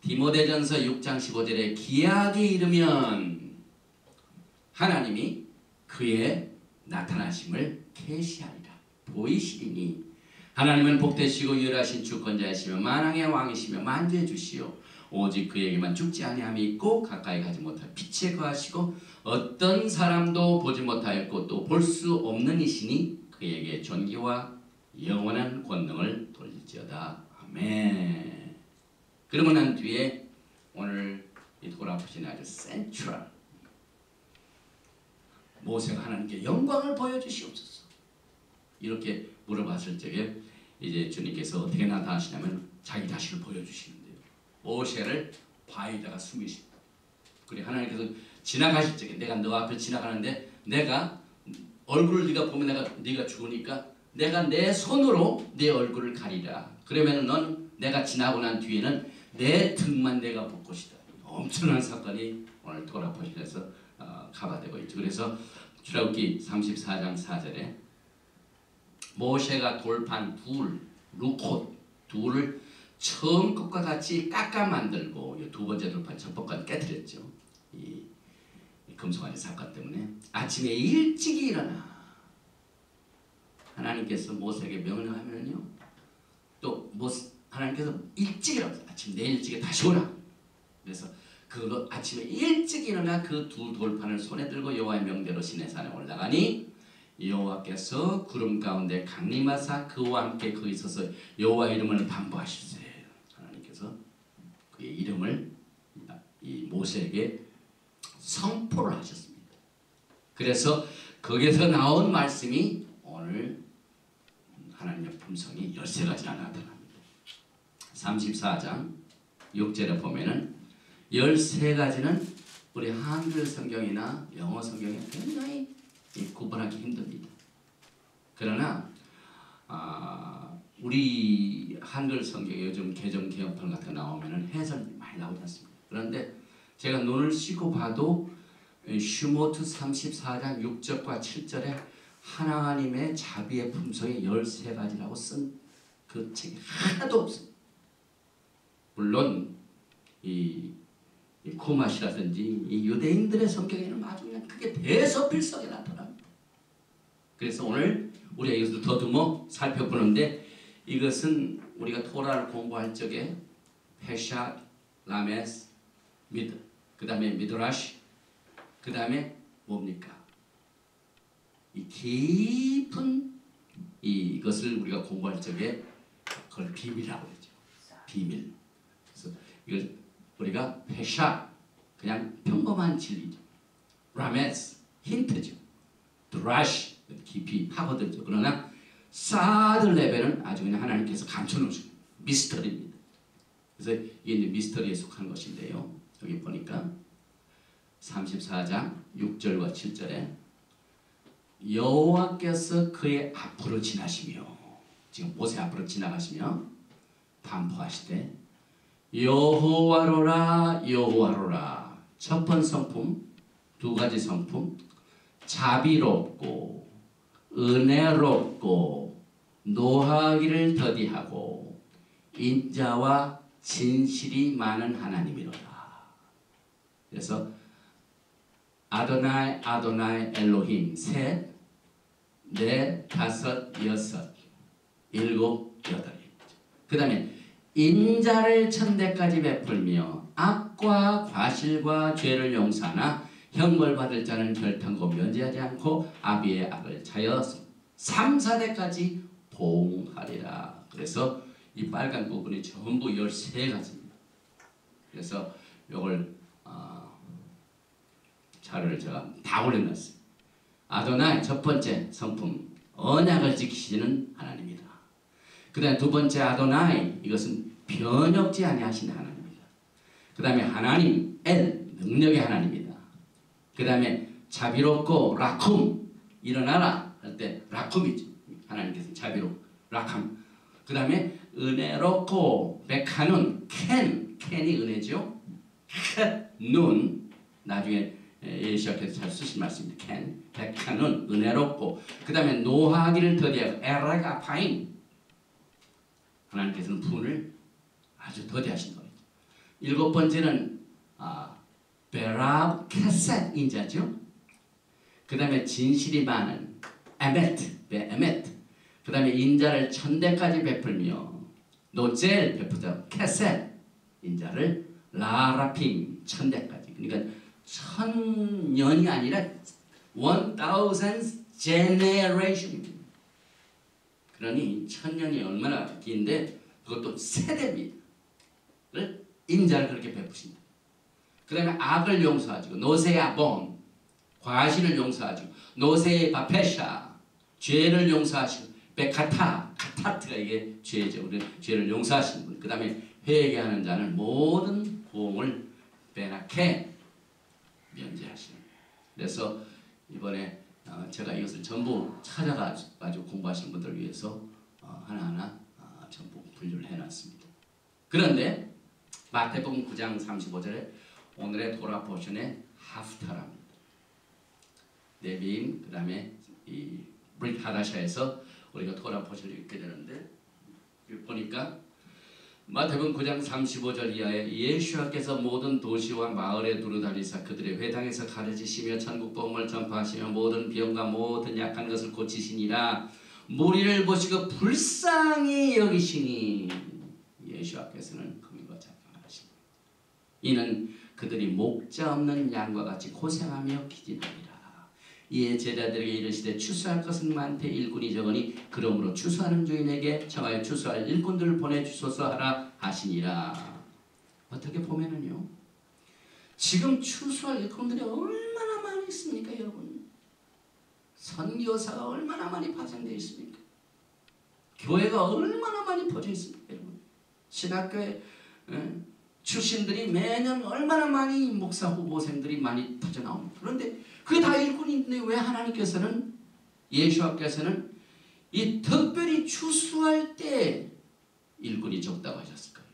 디모데전서 6장 15절에 기약이 이르면 하나님이 그의 나타나심을 계시하리라. 보이시리니 하나님은 복되시고 유일하신 주권자이시며 만왕의 왕이시며 만주의 주시오 오직 그에게만 죽지 아니함이 있고 가까이 가지 못할 빛에 거하시고 어떤 사람도 보지 못하였고 또 볼 수 없는 이시니 그에게 존귀와 영원한 권능을 돌릴지어다. 아멘. 그러고 난 뒤에 오늘 이 돌아보신 아주 센트럴 모세가 하나님께 영광을 보여주시옵소서 이렇게 물어봤을 적에 이제 주님께서 어떻게 나타나시냐면 자기 자신을 보여주시는데요. 모세를 바위에다가 숨기십니다. 그래 하나님께서 지나가실 적에 내가 너 앞에 지나가는데 내가 얼굴을 네가 보면 네가 죽으니까 내가 내 손으로 네 얼굴을 가리라. 그러면 넌 내가 지나고 난 뒤에는 내 등만 내가 볼 것이다. 엄청난 사건이 오늘 돌아보시면서 가봐되고 있죠. 그래서 출애굽기 34장 4절에 모세가 돌판 루콧 둘을 처음 것과 같이 깎아 만들고 두 번째 돌판 첫 번까지 깨뜨렸죠. 이 금송아지 사건 때문에 아침에 일찍 일어나 하나님께서 모세에게 명령하면요 또 하나님께서 일찍 일어나 아침 내일 일찍에 다시 오라. 그래서 그거 아침에 일찍 일어나 그 두 돌판을 손에 들고 여호와의 명대로 시내산에 올라가니 여호와께서 구름 가운데 강림하사 그와 함께 거기 있어서 여호와 이름을 반복하시세요. 하나님께서 그의 이름을 이 모세에게 선포를 하셨습니다. 그래서 거기서 나온 말씀이 오늘 하나님의 품성이 13가지나 나타납니다. 34장 6절에 보면은 13가지는 우리 한글 성경이나 영어 성경에 굉장히 구분하기 힘듭니다. 그러나 우리 한글 성경에 요즘 개정 개혁판 같은 거 나오면은 해설이 많이 나오지 않습니다. 그런데 제가 눈을 씻고 봐도 슈모트 34장 6절과 7절에 하나님의 자비의 품성의 13가지라고 쓴 그 책이 하나도 없어요. 물론 이 쿠마시라든지 이 유대인들의 성경에는 아주 그냥 그게 대서필성에 나타납니다. 그래서 오늘 우리가 이것을 더듬어 살펴보는데, 이것은 우리가 토라를 공부할 적에 페샤, 라메스, 그 다음에 미드라시, 그 다음에 뭡니까? 이 깊은 이것을 우리가 공부할 적에 그걸 비밀이라고 그러죠. 비밀. 그래서 이걸 우리가 페샤, 그냥 평범한 진리죠. 라메스, 힌트죠. 드라시, 깊이 파고들죠. 그러나 사드 레벨은 아주 그냥 하나님께서 감춰놓으신 미스터리입니다. 그래서 이게 이제 미스터리에 속한 것인데요. 여기 보니까 34장 6절과 7절에 여호와께서 그의 앞으로 지나시며, 지금 모세 앞으로 지나가시며 반포하시되 여호와로라 여호와로라. 첫 번째 성품, 두 가지 성품, 자비롭고 은혜롭고 노하기를 더디하고 인자와 진실이 많은 하나님이로다. 그래서 아도나이 아도나이 엘로힘 셋, 넷, 다섯, 여섯, 일곱, 여덟. 그 다음에 인자를 천대까지 베풀며 악과 과실과 죄를 용서하나 형벌받을 자는 결탄코 면제하지 않고 아비의 악을 차여 3, 4대까지 보응하리라. 그래서 이 빨간 부분이 전부 13가지입니다. 그래서 이걸 자료를 제가 다 올려놨어요. 아도나이 첫 번째 성품, 언약을 지키시는 하나님이다. 그 다음에 두 번째 아도나이, 이것은 변혁지 아니하시는 하나님입니다. 그 다음에 하나님 엘, 능력의 하나님이다. 그 다음에 자비롭고 라쿰, 일어나라 할 때 라쿰이죠. 하나님께서 자비롭고 라쿰. 그 다음에 은혜롭고 백한운, 캔이 은혜죠. 캣눈, 나중에 예시아께서 잘 쓰신 말씀입니다. 캔, 백한운, 은혜롭고. 그 다음에 노하기를 더디하고 에라가파인, 하나님께서는 분을 아주 더디하신 겁니다. 일곱 번째는 베랍 캐셋 인자죠. 그 다음에 진실이 많은 에메트, 베에메트. 그 다음에 인자를 천대까지 베풀며 노젤 베푸다 캐셋 인자를 라라핌 천대까지. 그러니까 1000년이 아니라 1000 generation입니다. 그러니 1000년이 얼마나 긴데 그것도 세대입니다. 인자를 그렇게 베푸십니다. 그 다음에 악을 용서하시고 노세야 본, 과실을 용서하시고 노세의 바페샤, 죄를 용서하시고 베카타, 카타트가 이게 죄죠. 우리 죄를 용서하시는 분. 그 다음에 회개하는 자는 모든 보응을 베나케 면제하시는. 그래서 이번에 제가 이것을 전부 찾아가지고 공부하시는 분들을 위해서 하나하나 전부 분류를 해놨습니다. 그런데 마태복음 9장 35절에 오늘의 토라 포션의 하프타랍니다. 네빔, 그 다음에 이 브릿 하다샤에서 우리가 토라 포션을 읽게 되는데, 보니까 마태복음 9장 35절 이하에 예수께서 모든 도시와 마을에 두루다니사 그들의 회당에서 가르치시며 천국 복음을 전파하시며 모든 병과 모든 약한 것을 고치시니라. 무리를 보시고 불쌍히 여기시니, 예수께서는 금인과 작정하십니다. 이는 그들이 목자 없는 양과 같이 고생하며 기진하니라. 이에 제자들에게 이르시되 추수할 것은 많되 일꾼이 적으니 그러므로 추수하는 주인에게 청하여 추수할 일꾼들을 보내주소서 하라 하시니라. 어떻게 보면은요, 지금 추수할 일꾼들이 얼마나 많이 있습니까 여러분? 선교사가 얼마나 많이 파생되어 있습니까? 교회가 얼마나 많이 퍼져 있습니까 여러분? 신학교에 출신들이 매년 얼마나 많이 목사 후보생들이 많이 터져 나옵니다. 그런데 그게 다 일꾼인데 왜 하나님께서는, 예수께서는 이 특별히 추수할 때 일꾼이 적다고 하셨을까요?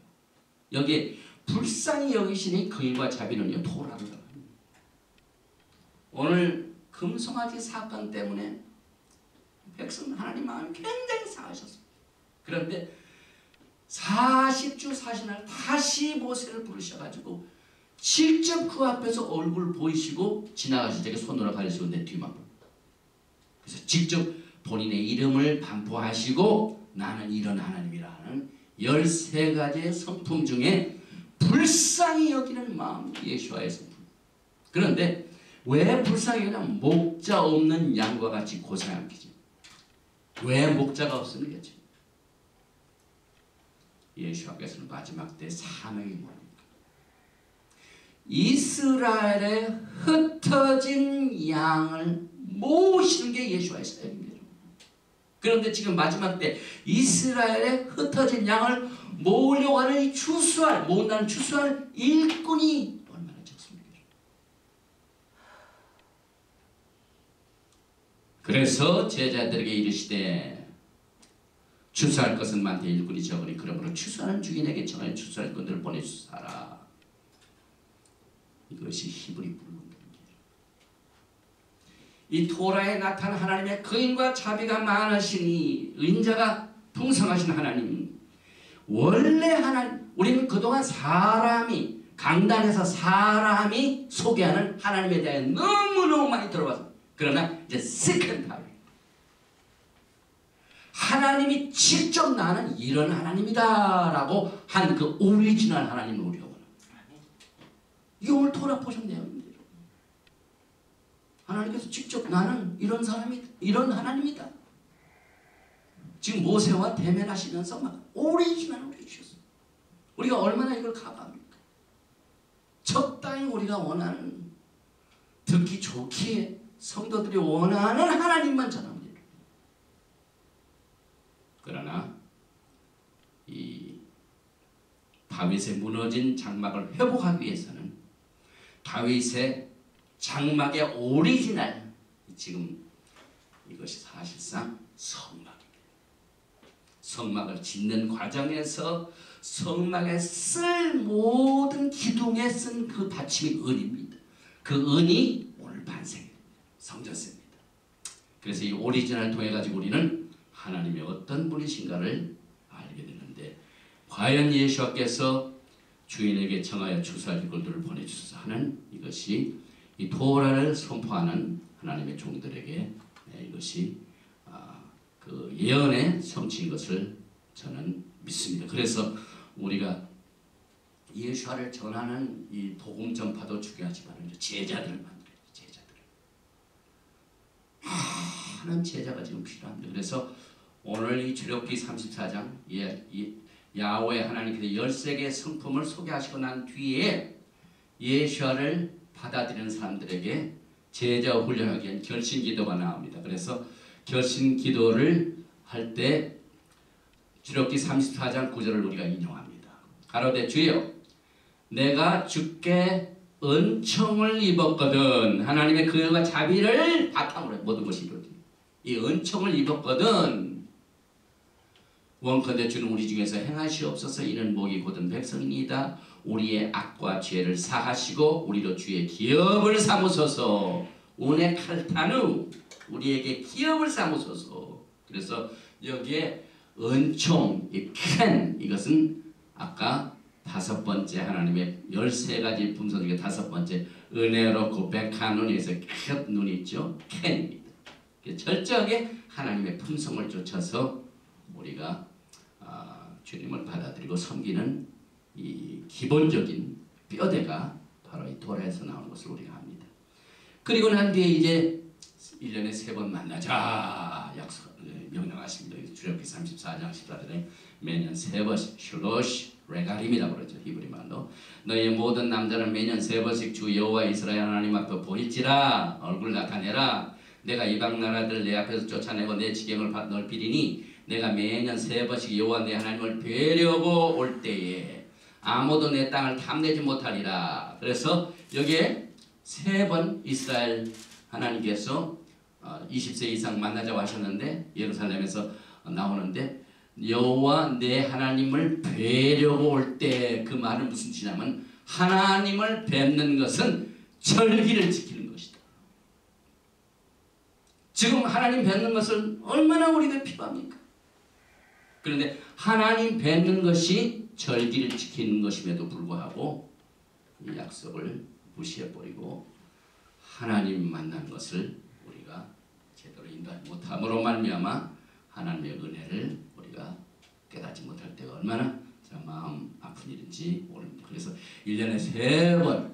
여기에 불쌍히 여기시니 긍휼과 자비는요 토라를 합니다. 오늘 금송아지 사건 때문에 백성 하나님 마음이 굉장히 상하셨습니다. 그런데 40주 40날 다시 모세를 부르셔가지고 직접 그 앞에서 얼굴 보이시고 지나가실 때 손으로 가리시고 내 뒤만 보고, 그래서 직접 본인의 이름을 반포하시고 나는 이런 하나님이라 하는 13가지의 성품 중에 불쌍히 여기는 마음, 예수와의 성품. 그런데 왜 불쌍히 여기냐면 목자 없는 양과 같이 고생한 거지. 왜 목자가 없는 거지? 예수께서는 마지막 때 사명이 뭡니까? 이스라엘의 흩어진 양을 모으시는 게 예수와의 사역입니다. 그런데 지금 마지막 때 이스라엘의 흩어진 양을 모으려고 하는 이 추수할, 모은다는 추수할 일꾼이 얼마나 적습니까? 그래서 제자들에게 이르시되 추수할 것은 많되 일꾼이 적으니 그러므로 추수하는 주인에게 청하여 추수할 일꾼들을 보내주사라. 이것이 히브리 불문입니다. 이 토라에 나타난 하나님의 거인과 자비가 많으시니 인자가 풍성하신 하나님, 원래 하나님, 우리는 그동안 사람이 강단에서 사람이 소개하는 하나님에 대해 너무너무 많이 들어봤어요. 그러나 이제 세컨드 타임 하나님이 직접 나는 이런 하나님이다 라고 한 그 오리지널 하나님을 우리가 원합니다. 이게 오늘 토라 보신 내용입니다. 하나님께서 직접 나는 이런 사람이다, 이런 하나님이다. 지금 모세와 대면하시면서 막 오리지널을 주셨어요. 우리가 얼마나 이걸 가방합니까? 적당히 우리가 원하는, 듣기 좋기에 성도들이 원하는 하나님만 전합니다. 그러나 이 다윗의 무너진 장막을 회복하기 위해서는 다윗의 장막의 오리지널, 지금 이것이 사실상 성막입니다. 성막을 짓는 과정에서 성막에 쓸 모든 기둥에 쓴 그 받침이 은입니다. 그 은이 오늘 반생입니다. 성전세입니다. 그래서 이 오리지널을 통해 가지고 우리는 하나님이 어떤 분이신가를 알게 되는데, 과연 예수께서 주인에게 청하여 추수할 일꾼들을 보내주소서 하는 이것이 이 토라를 선포하는 하나님의 종들에게 이것이 그 예언의 성취인 것을 저는 믿습니다. 그래서 우리가 예수를 전하는 이 복음 전파도 중요하지만 제자들을 만들어야 돼요. 제자들. 많은 제자가 지금 필요합니다. 그래서 오늘 이 출애굽기 34장 야훼 하나님께서 13개의 성품을 소개하시고 난 뒤에 예수를 받아들이는 사람들에게 제자 훈련하기 위한 결신 기도가 나옵니다. 그래서 결신 기도를 할 때 출애굽기 34장 9절을 우리가 인용합니다. 가로되 주여 내가 주께 은총을 입었거든. 하나님의 긍휼과 자비를 바탕으로 모든 것이 이루어집니다. 이 은총을 입었거든. 원컨대 주는 우리 중에서 행하시옵소서. 이는 목이 곧은 백성이니이다. 우리의 악과 죄를 사하시고 우리로 주의 기업을 삼으소서. 운의 칼타누 우리에게 기업을 삼으소서. 그래서 여기에 은총, 이 캔, 이것은 아까 5번째 하나님의 13가지 품성 중에 5번째 은혜로 고백한 눈에서 큰 눈이 있죠. 캔입니다. 철저하게 하나님의 품성을 쫓아서 우리가 주님을 받아들이고 섬기는 이 기본적인 뼈대가 바로 이 토라에서 나오는 것을 우리가 합니다. 그리고 난 뒤에 이제 1년에 3번 만나자 약속 명령하십니다. 출애굽기 34장 14절에 매년 3번씩 슐로시 레가림이라고 그러죠. 히브리 말로 너희 모든 남자는 매년 3번씩 주 여호와 이스라엘 하나님 앞에 보일지라. 얼굴 나타내라. 내가 이방 나라들 내 앞에서 쫓아내고 내 지경을 넓히리니 내가 매년 3번씩 여호와 내 하나님을 뵈려고 올 때에 아무도 내 땅을 탐내지 못하리라. 그래서 여기에 3번 이스라엘 하나님께서 20세 이상 만나자고 하셨는데 예루살렘에서 나오는데 여호와 내 하나님을 뵈려고 올 때 그 말은 무슨 뜻이냐면 하나님을 뵙는 것은 절기를 지키는 것이다. 지금 하나님 뵙는 것은 얼마나 우리가 필요합니까? 그런데 하나님 뵙는 것이 절기를 지키는 것임에도 불구하고 이 약속을 무시해버리고 하나님 만난 것을 우리가 제대로 인도하지 못함으로 말미암아 하나님의 은혜를 우리가 깨닫지 못할 때가 얼마나 마음 아픈 일인지 모릅니다. 그래서 1년에 3번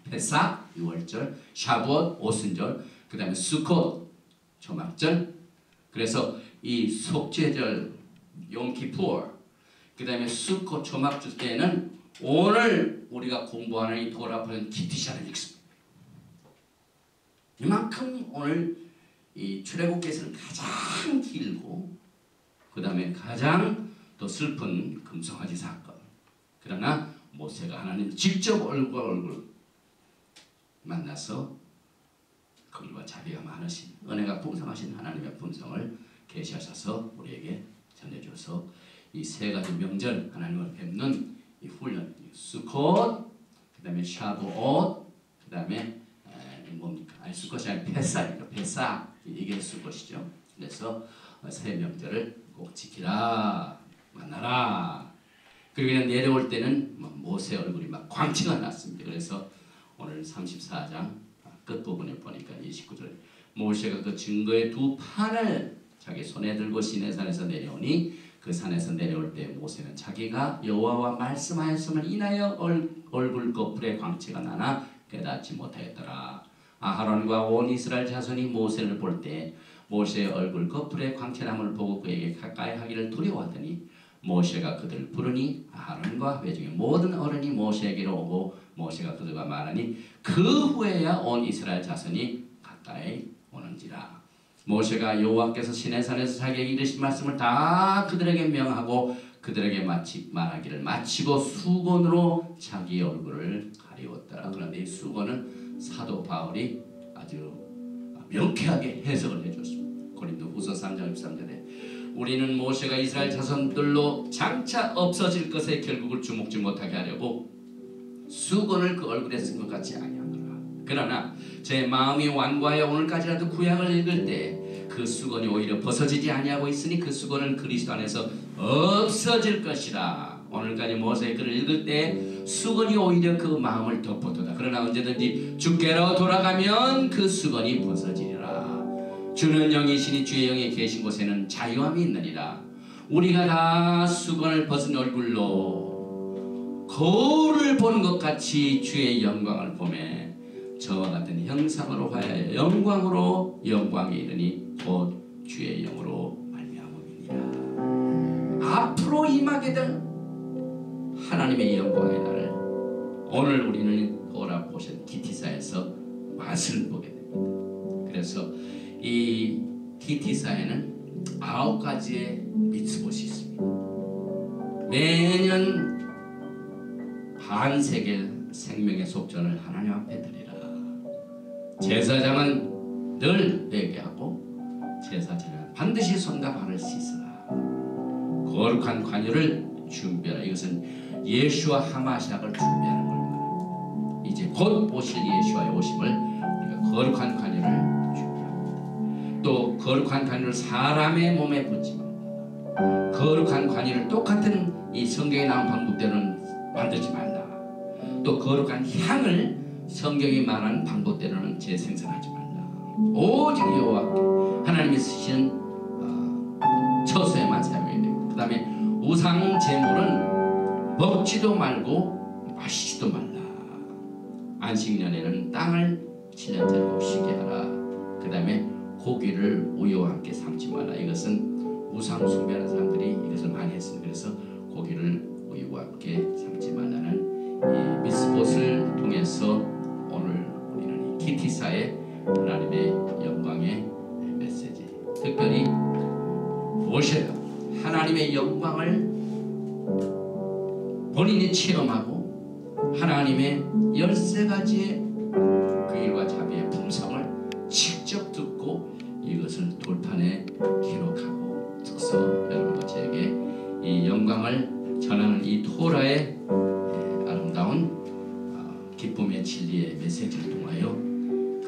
페삭 6월절, 샤봇 오순절, 그 다음에 수콧 초막절, 그래서 이 속죄절 용키푸어, 그 다음에 수콧 초막절 때는 오늘 우리가 공부하는 이 도라파는 기티샤를 읽습니다. 이만큼 오늘 이 출애굽기에서는 가장 길고 그 다음에 가장 또 슬픈 금송아지 사건. 그러나 모세가 하나님 직접 얼굴과 얼굴 만나서 거기와 자비가 많으신 은혜가 풍성하신 하나님의 본성을 계시하셔서 우리에게 전해줘서 이 세 가지 명절 하나님을 뵙는 이 훈련 수콧, 그 다음에 샤브옷, 그 다음에 뭡니까? 아니 수콧이 아니라 페삭이죠. 페삭 이게 수콧이죠. 그래서 세 명절을 꼭 지키라, 만나라. 그리고 그냥 내려올 때는 모세 얼굴이 막 광채가 났습니다. 그래서 오늘 34장 끝부분에 보니까 29절 모세가 그 증거의 두 판을 자기 손에 들고 시내산에서 내려오니 그 산에서 내려올 때 모세는 자기가 여호와와 말씀하였음을 인하여 얼굴 거풀에 광채가 나나 깨닫지 못하였더라. 아하론과 온 이스라엘 자손이 모세를 볼 때 모세의 얼굴 거풀에 광채남을 보고 그에게 가까이 하기를 두려워하더니 모세가 그들을 부르니 아하론과 회중의 모든 어른이 모세에게로 오고 모세가 그들과 말하니 그 후에야 온 이스라엘 자손이 가까이 오는지라. 모세가 여호와께서 시내산에서 자기에게 이르신 말씀을 다 그들에게 명하고 그들에게 말하기를 마치고 수건으로 자기 얼굴을 가리웠더라. 그런데 이 수건은 사도 바울이 아주 명쾌하게 해석을 해줬습니다. 고린도후서 3장 13절에 우리는 모세가 이스라엘 자손들로 장차 없어질 것에 결국을 주목지 못하게 하려고 수건을 그 얼굴에 쓴 것 같이 아니하노라. 그러나 제 마음이 완고하여 오늘까지라도 구약을 읽을 때 그 수건이 오히려 벗어지지 아니하고 있으니 그 수건은 그리스도 안에서 없어질 것이라. 오늘까지 모세의 글을 읽을 때 수건이 오히려 그 마음을 덮어두다. 그러나 언제든지 주께로 돌아가면 그 수건이 벗어지리라. 주는 영이시니 주의 영이 계신 곳에는 자유함이 있느니라. 우리가 다 수건을 벗은 얼굴로 거울을 본 것 같이 주의 영광을 보매 저와 같은 형상으로 하여 영광으로 영광에 이르니 곧 주의 영으로 말미암음이니라. 앞으로 임하게 될 하나님의 영광의 날을 오늘 우리는 돌아보신 기티사에서 맛을 보게 됩니다. 그래서 이 기티사에는 9가지의 미tzvot이 있습니다. 매년 반세계 생명의 속전을 하나님 앞에 드리라. 제사장은 늘 회개하고 제사장은 반드시 손과 발을 씻으라. 거룩한 관유를 준비하라. 이것은 예수와 하마시아를 준비하는 겁니다. 이제 곧 오실 예수와의 오심을 우리가 거룩한 관유를 준비합니다. 또 거룩한 관유를 사람의 몸에 붙지 말라. 거룩한 관유를 똑같은 이 성경에 나온 방법대로는 만들지 말라. 또 거룩한 향을 성경이 말하는 방법대로는 재생산하지 말라. 오직 여호와께 하나님이 쓰신 처소에만 사용해야 됩니다. 그 다음에 우상 제물은 먹지도 말고 마시지도 말라. 안식년에는 땅을 7년짜리 쉬게 하라. 그 다음에 고기를 우유와 함께 삶지 말라. 이것은 우상 숭배하는 사람들이 이것을 많이 했습니다. 그래서 고기를 우유와 함께 삶지 말라는 이 미스봇을 통해서 오늘 우리는 이 기티사의 하나님의 영광의 메시지, 특별히 무엇이에요? 하나님의 영광을 본인이 체험하고 하나님의 13가지의 그 일과 자비의 품성을 직접 듣고 이것을 돌판에 기록하고 써서 여러분과 저에게 이 영광을 전하는 이 토라의 아름다운 기쁨의 진리의 메시지를 통하여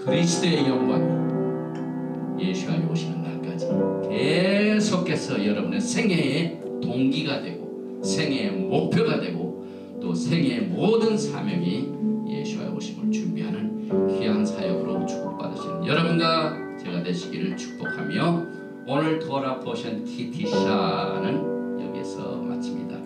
그리스도의 영광이 예수가 오시는 날까지 계속해서 여러분의 생애의 동기가 되고 생애의 목표가 되고 또 생애의 모든 사명이 예수가 오심을 준비하는 귀한 사역으로 축복받으시는 여러분과 제가 되시기를 축복하며 오늘 토라 포션 TT샤는 여기에서 마칩니다.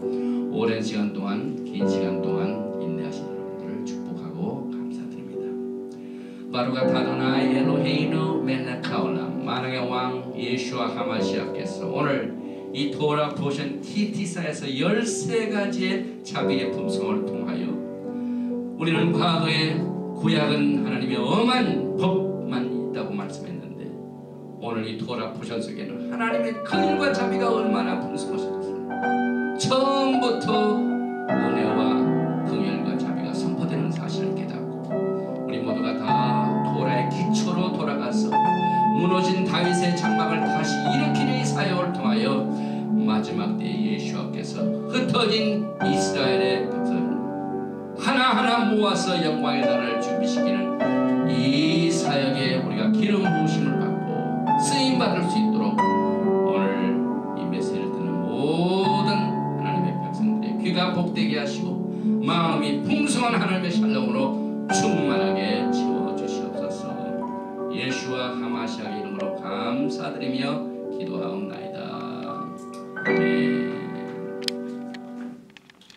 오랜 시간 동안 긴 시간 동안 인내하신 여러분들을 축복하고 감사드립니다. 바루가 타도나이 엘로헤이누 멜레카올람 만왕의 왕 예수와 하마시아께서 오늘 이 토라 포션 TT사에서 13가지의 자비의 품성을 통하여 우리는 과거에 구약은 하나님의 엄한 법만 있다고 말씀했는데 오늘 이 토라 포션 속에는 하나님의 긍휼과 자비가 얼마나 풍성하셨습니까? 처음부터 은혜와 긍휼과 자비가 선포되는 사실을 깨닫고 우리 모두가 다 토라의 기초로 돌아가서 무너진 다윗의 장막을 다시 일으키는 이 사역을 통하여 마지막 때에 예수께서 흩어진 이스라엘의 백성 하나하나 모아서 영광의 나라를 준비시키는 이 사역에 우리가 기름 부으심을 받고 쓰임받을 수 있도록 오늘 이 메시지를 듣는 모든 하나님의 백성들의 귀가 복되게 하시고 마음이 풍성한 하나님의 샬롬으로 충만하게 채워주시옵소서. 예수와 하마시아의 이름으로 감사드리며 기도하옵나이다. 아멘.